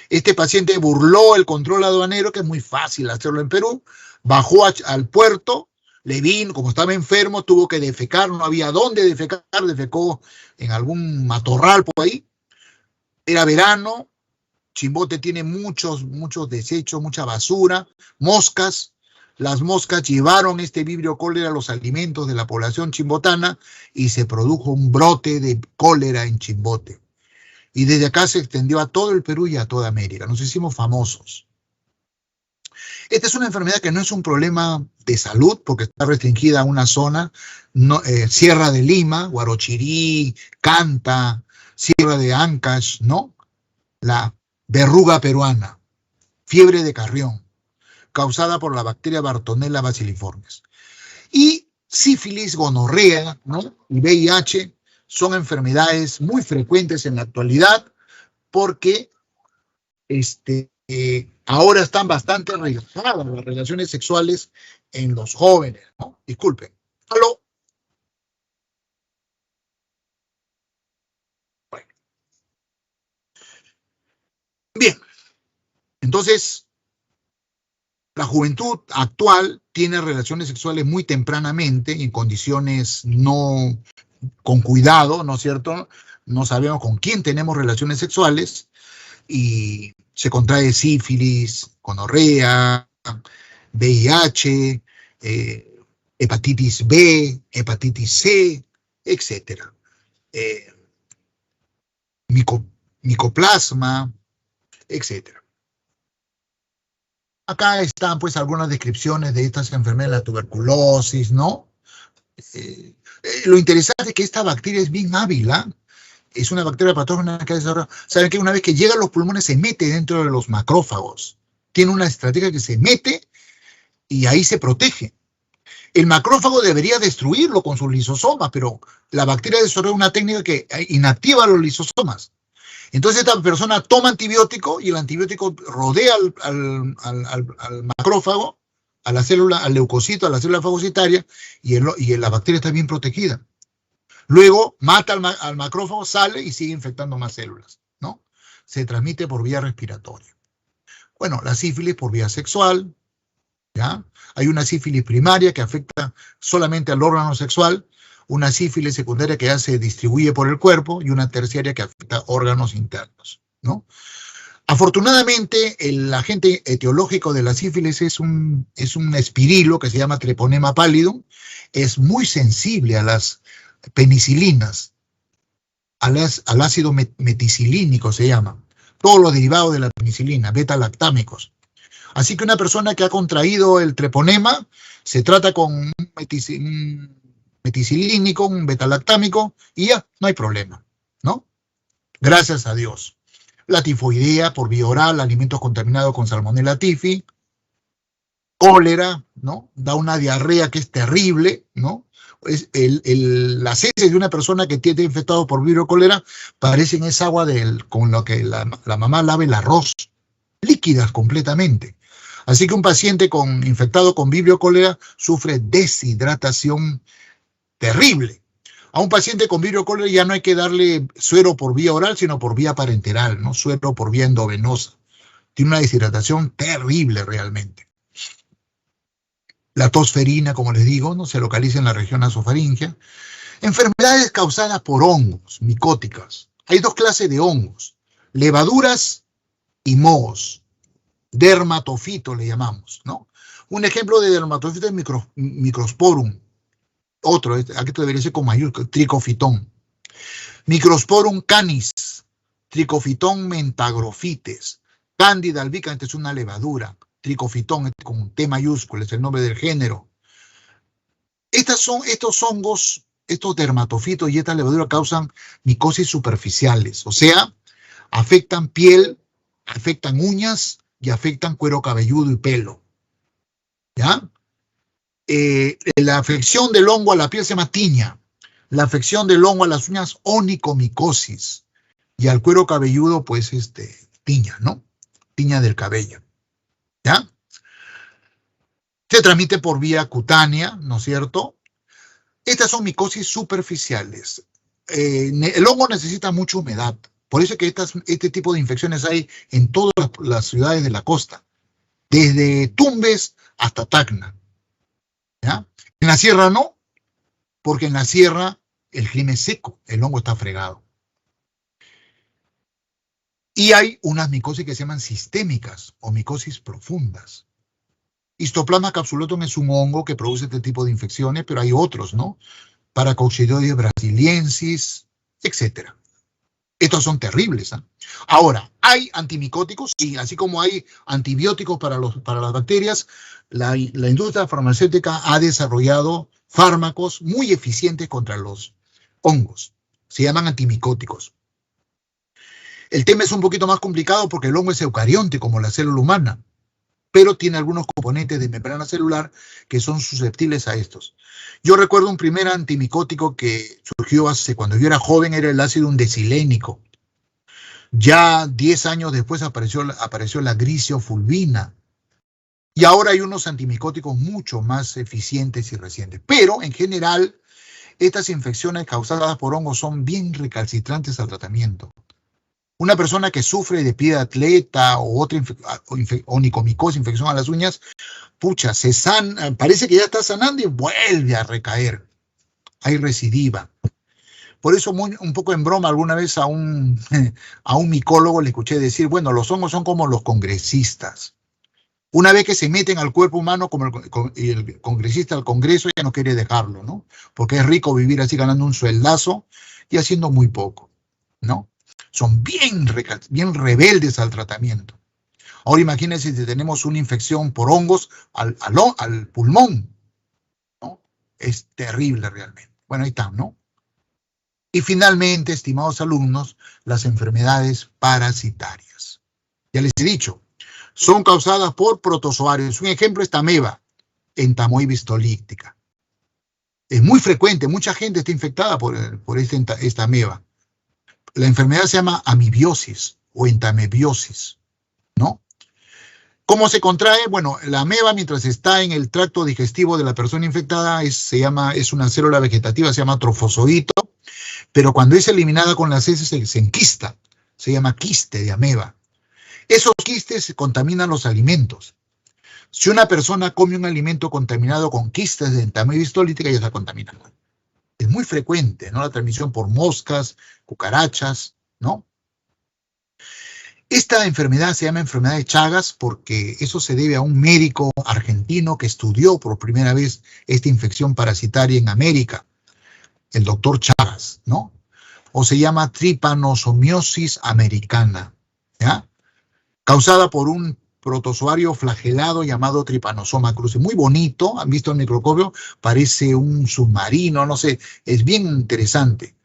Este paciente burló el control aduanero, que es muy fácil hacerlo en Perú, bajó al puerto, le vino, como estaba enfermo, tuvo que defecar, no había dónde defecar, defecó en algún matorral por ahí. Era verano, Chimbote tiene muchos desechos, mucha basura, moscas. Las moscas llevaron este vibrio cólera a los alimentos de la población chimbotana y se produjo un brote de cólera en Chimbote. Y desde acá se extendió a todo el Perú y a toda América. Nos hicimos famosos. Esta es una enfermedad que no es un problema de salud porque está restringida a una zona, Sierra de Lima, Huarochirí, Canta, Sierra de Ancash, ¿no? La verruga peruana, fiebre de Carrión, causada por la bacteria Bartonella bacilliformes. Y sífilis, gonorrea, ¿no? Y VIH son enfermedades muy frecuentes en la actualidad porque ahora están bastante relajadas las relaciones sexuales en los jóvenes, ¿no? Disculpen. ¿Aló? Bueno. Bien. Entonces, la juventud actual tiene relaciones sexuales muy tempranamente, en condiciones no con cuidado, ¿no es cierto? No sabemos con quién tenemos relaciones sexuales y se contrae sífilis, gonorrea, VIH, hepatitis B, hepatitis C, etc. Micoplasma, etc. Acá están pues algunas descripciones de estas enfermedades, la tuberculosis, ¿no? Lo interesante es que esta bacteria es bien hábil, ¿eh? Es una bacteria patógena que saben que una vez que llega a los pulmones se mete dentro de los macrófagos. Tiene una estrategia que se mete y ahí se protege. El macrófago debería destruirlo con sus lisosomas, pero la bacteria desarrolla una técnica que inactiva los lisosomas. Entonces esta persona toma antibiótico y el antibiótico rodea al macrófago, a la célula, al leucocito, a la célula fagocitaria, y la bacteria está bien protegida. Luego mata al macrófago, sale y sigue infectando más células, ¿no? Se transmite por vía respiratoria. Bueno, la sífilis por vía sexual, ¿ya? Hay una sífilis primaria que afecta solamente al órgano sexual, una sífilis secundaria que ya se distribuye por el cuerpo y una terciaria que afecta órganos internos, ¿no? Afortunadamente, el agente etiológico de la sífilis es un espirilo que se llama Treponema pallidum, es muy sensible a las penicilinas, al ácido meticilínico se llama, todos los derivados de la penicilina, beta-lactámicos. Así que una persona que ha contraído el treponema se trata con un meticilínico, un beta-lactámico y ya, no hay problema, ¿no? Gracias a Dios. La tifoidea por vía oral, alimentos contaminados con Salmonella typhi, cólera, ¿no? Da una diarrea que es terrible, ¿no? Las heces de una persona que tiene infectado por vibrio cólera parecen esa agua con lo que la mamá lava el arroz, líquidas completamente. Así que un paciente infectado con vibrio cólera sufre deshidratación terrible. A un paciente con vibrio cólera ya no hay que darle suero por vía oral, sino por vía parenteral, ¿no? Suero por vía endovenosa. Tiene una deshidratación terrible realmente. La tosferina, como les digo, no se localiza en la región nasofaringea. Enfermedades causadas por hongos micóticas. Hay dos clases de hongos, levaduras y mohos. Dermatofito le llamamos, ¿no? Un ejemplo de dermatofito es Microsporum. Otro, aquí debería ser con mayúscula, Tricofitón. Microsporum canis, Tricofitón mentagrofites, Candida albicans, es una levadura, Tricofitón con T mayúscula, es el nombre del género. Estos hongos, estos dermatofitos y estas levaduras causan micosis superficiales, o sea, afectan piel, afectan uñas y afectan cuero cabelludo y pelo. ¿Ya? La afección del hongo a la piel se llama tiña. La afección del hongo a las uñas, onicomicosis. Y al cuero cabelludo, pues, tiña, ¿no? Tiña del cabello. ¿Ya? Se transmite por vía cutánea, ¿no es cierto? Estas son micosis superficiales. El hongo necesita mucha humedad. Por eso es que este tipo de infecciones hay en todas las ciudades de la costa. Desde Tumbes hasta Tacna. ¿Ya? En la sierra no, porque en la sierra el clima es seco, el hongo está fregado. Y hay unas micosis que se llaman sistémicas o micosis profundas. Histoplasma capsulotum es un hongo que produce este tipo de infecciones, pero hay otros, ¿no? Paracoccidioides brasiliensis, etc. Estos son terribles, ¿eh? Ahora, ¿hay antimicóticos? Sí, así como hay antibióticos para las bacterias, la industria farmacéutica ha desarrollado fármacos muy eficientes contra los hongos. Se llaman antimicóticos. El tema es un poquito más complicado porque el hongo es eucarionte, como la célula humana, pero tiene algunos componentes de membrana celular que son susceptibles a estos. Yo recuerdo un primer antimicótico que surgió cuando yo era joven, era el ácido undecilénico. Ya 10 años después apareció la grisiofulvina. Y ahora hay unos antimicóticos mucho más eficientes y recientes. Pero, en general, estas infecciones causadas por hongos son bien recalcitrantes al tratamiento. Una persona que sufre de pie de atleta o otra onicomicosis, infección a las uñas, pucha, parece que ya está sanando y vuelve a recaer. Hay recidiva. Por eso, un poco en broma, alguna vez a un micólogo le escuché decir, bueno, los hongos son como los congresistas. Una vez que se meten al cuerpo humano, como el congresista al Congreso ya no quiere dejarlo, ¿no? Porque es rico vivir así ganando un sueldazo y haciendo muy poco, ¿no? Son bien rebeldes al tratamiento. Ahora imagínense si tenemos una infección por hongos al pulmón, ¿no? Es terrible realmente. Bueno, ahí está, ¿no? Y finalmente, estimados alumnos, las enfermedades parasitarias. Ya les he dicho, son causadas por protozoarios. Un ejemplo es ameba, Entamoeba stolíctica. Es muy frecuente, mucha gente está infectada por esta ameba. La enfermedad se llama amibiosis o entamebiosis, ¿no? ¿Cómo se contrae? Bueno, la ameba, mientras está en el tracto digestivo de la persona infectada, es una célula vegetativa, se llama trofozoito, pero cuando es eliminada con las heces se enquista, se llama quiste de ameba. Esos quistes contaminan los alimentos. Si una persona come un alimento contaminado con quistes de entamoeba histolítica, ya está contaminado. Es muy frecuente, ¿no? La transmisión por moscas, cucarachas, ¿no? Esta enfermedad se llama enfermedad de Chagas porque eso se debe a un médico argentino que estudió por primera vez esta infección parasitaria en América, el doctor Chagas, ¿no? O se llama trypanosomiosis americana, ¿ya? Causada por un protozoario flagelado llamado Trypanosoma cruzi. Muy bonito, han visto el microscopio, parece un submarino, no sé, es bien interesante.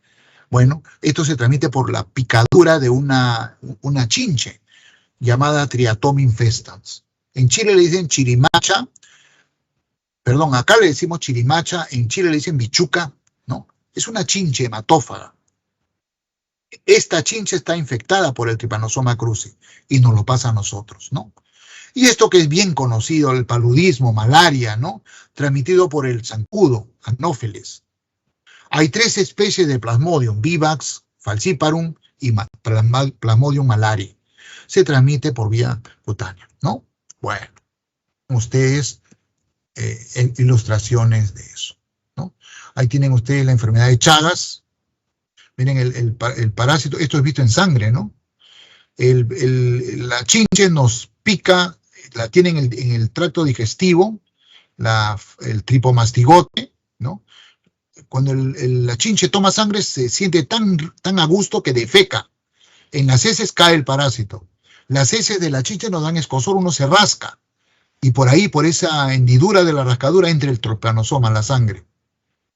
Bueno, esto se transmite por la picadura de una chinche llamada Triatom infestans. En Chile le dicen chirimacha, perdón, acá le decimos chirimacha, en Chile le dicen bichuca, ¿no? Es una chinche hematófaga. Esta chinche está infectada por el Trypanosoma cruzi y nos lo pasa a nosotros, ¿no? Y esto que es bien conocido, el paludismo, malaria, ¿no? Transmitido por el zancudo, Anopheles. Hay 3 especies de Plasmodium, Vivax, Falciparum y Plasmodium malariae. Se transmite por vía cutánea, ¿no? Bueno, ustedes ilustraciones de eso, ¿no? Ahí tienen ustedes la enfermedad de Chagas. Miren el parásito, esto es visto en sangre, ¿no? La chinche nos pica, la tienen en el tracto digestivo, el tripomastigote, ¿no? Cuando la chinche toma sangre se siente tan a gusto que defeca. En las heces cae el parásito. Las heces de la chinche nos dan escozor, uno se rasca. Y por ahí, por esa hendidura de la rascadura, entra el trypanosoma, la sangre.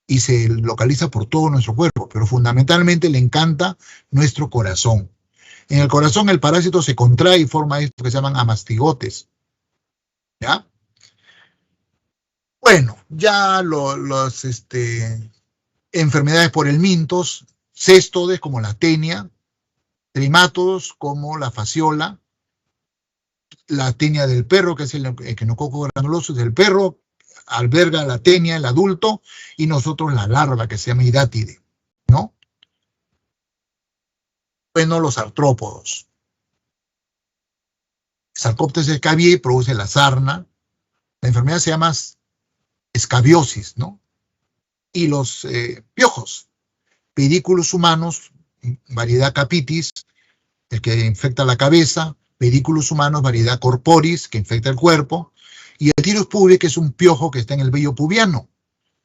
Y se localiza por todo nuestro cuerpo, pero fundamentalmente le encanta nuestro corazón. En el corazón el parásito se contrae y forma esto que se llaman amastigotes. ¿Ya? Bueno, ya enfermedades por helmintos, céstodes como la tenia, trimátodos como la fasciola, la tenia del perro, que es el equinococo granuloso del perro, alberga la tenia, el adulto, y nosotros la larva, que se llama hidátide, ¿no? Bueno, los artrópodos. Sarcoptes escabiei produce la sarna. La enfermedad se llama escabiosis, ¿no? Y los piojos. Pedículos humanos, variedad capitis, el que infecta la cabeza. Pedículos humanos, variedad corporis, que infecta el cuerpo. Y el tirus pubis, que es un piojo que está en el vello pubiano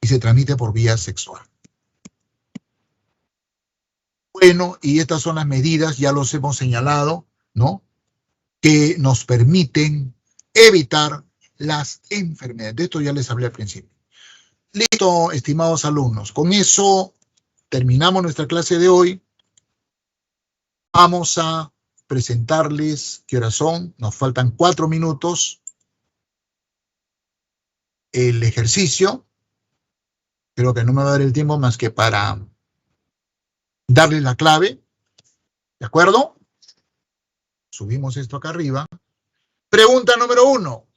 y se transmite por vía sexual. Bueno, y estas son las medidas, ya los hemos señalado, ¿no? Que nos permiten evitar las enfermedades. De esto ya les hablé al principio. Listo, estimados alumnos. Con eso terminamos nuestra clase de hoy. Vamos a presentarles qué horas son. Nos faltan 4 minutos. El ejercicio. Creo que no me va a dar el tiempo más que para darles la clave. ¿De acuerdo? Subimos esto acá arriba. Pregunta número 1.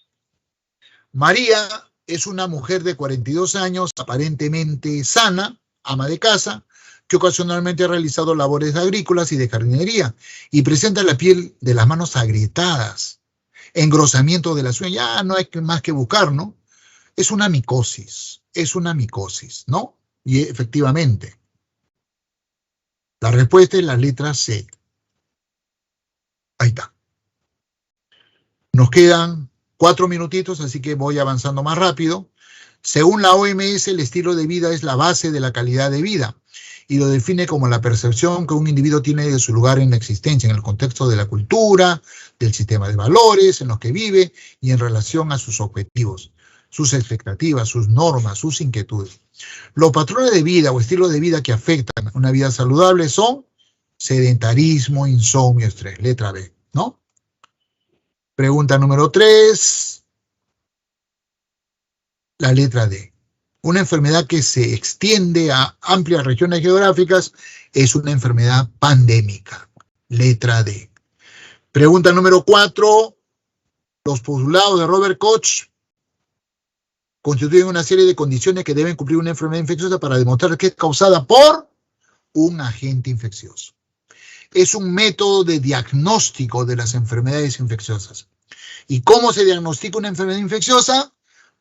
María es una mujer de 42 años, aparentemente sana, ama de casa, que ocasionalmente ha realizado labores agrícolas y de jardinería, y presenta la piel de las manos agrietadas, engrosamiento de las uñas, ya no hay más que buscar, ¿no? Es una micosis, ¿no? Y efectivamente, la respuesta es la letra C. Ahí está. Nos quedan 4 minutitos, así que voy avanzando más rápido. Según la OMS, el estilo de vida es la base de la calidad de vida y lo define como la percepción que un individuo tiene de su lugar en la existencia, en el contexto de la cultura, del sistema de valores en los que vive y en relación a sus objetivos, sus expectativas, sus normas, sus inquietudes. Los patrones de vida o estilos de vida que afectan una vida saludable son sedentarismo, insomnio, estrés, letra B, ¿no? Pregunta número 3, la letra D. Una enfermedad que se extiende a amplias regiones geográficas es una enfermedad pandémica, letra D. Pregunta número 4, los postulados de Robert Koch constituyen una serie de condiciones que deben cumplir una enfermedad infecciosa para demostrar que es causada por un agente infeccioso. Es un método de diagnóstico de las enfermedades infecciosas. ¿Y cómo se diagnostica una enfermedad infecciosa?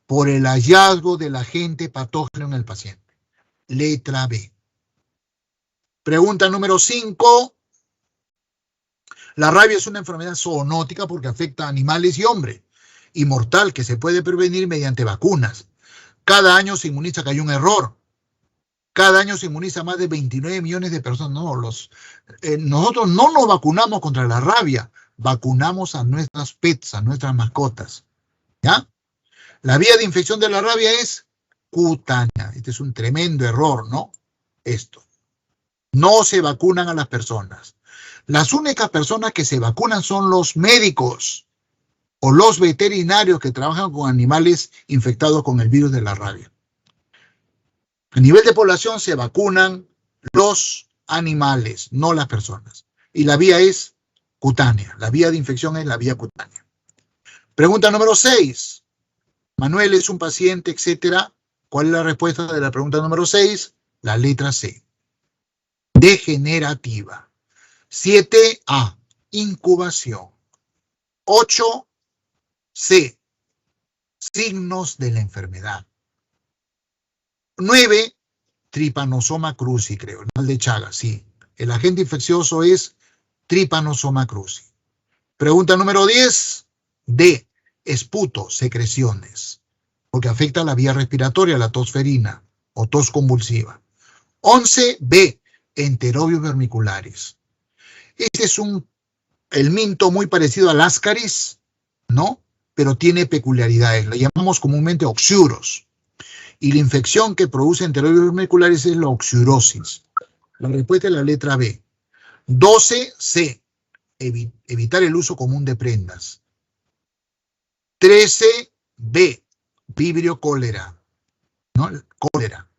Por el hallazgo del agente patógeno en el paciente. Letra B. Pregunta número 5. La rabia es una enfermedad zoonótica porque afecta a animales y hombres, y mortal, que se puede prevenir mediante vacunas. Cada año se inmuniza, que hay un error. Cada año se inmuniza más de 29 millones de personas. No, nosotros no nos vacunamos contra la rabia, vacunamos a nuestras pets, a nuestras mascotas. ¿Ya? La vía de infección de la rabia es cutánea. Este es un tremendo error, ¿no? Esto. No se vacunan a las personas. Las únicas personas que se vacunan son los médicos o los veterinarios que trabajan con animales infectados con el virus de la rabia. A nivel de población se vacunan los animales, no las personas. Y la vía es cutánea. La vía de infección es la vía cutánea. Pregunta número 6. Manuel es un paciente, etcétera. ¿Cuál es la respuesta de la pregunta número 6? La letra C. Degenerativa. 7A. Incubación. 8C. signos de la enfermedad. 9, Trypanosoma cruzi, creo, el mal de Chagas, sí. El agente infeccioso es Trypanosoma cruzi. Pregunta número 10, D, esputo, secreciones, porque afecta la vía respiratoria, la tosferina o tos convulsiva. 11, B, enterobios vermiculares. Este es el minto muy parecido al ascaris, ¿no? Pero tiene peculiaridades. La llamamos comúnmente oxiuros. Y la infección que produce enterobios vermiculares es la oxiurosis. La respuesta es la letra B. 12, C, evitar el uso común de prendas. 13, B, vibrio cólera, ¿no? Cólera.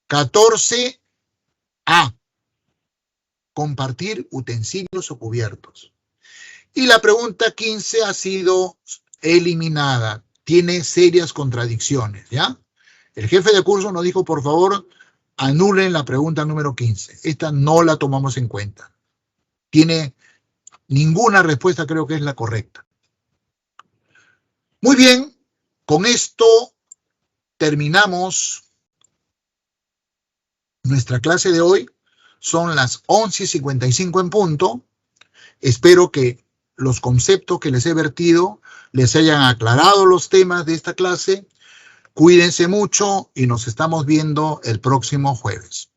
14, A, compartir utensilios o cubiertos. Y la pregunta 15 ha sido eliminada. Tiene serias contradicciones, ¿ya? El jefe de curso nos dijo, por favor, anulen la pregunta número 15. Esta no la tomamos en cuenta. Tiene ninguna respuesta, creo que es la correcta. Muy bien, con esto terminamos nuestra clase de hoy. Son las 11:55 en punto. Espero que los conceptos que les he vertido les hayan aclarado los temas de esta clase. Cuídense mucho y nos estamos viendo el próximo jueves.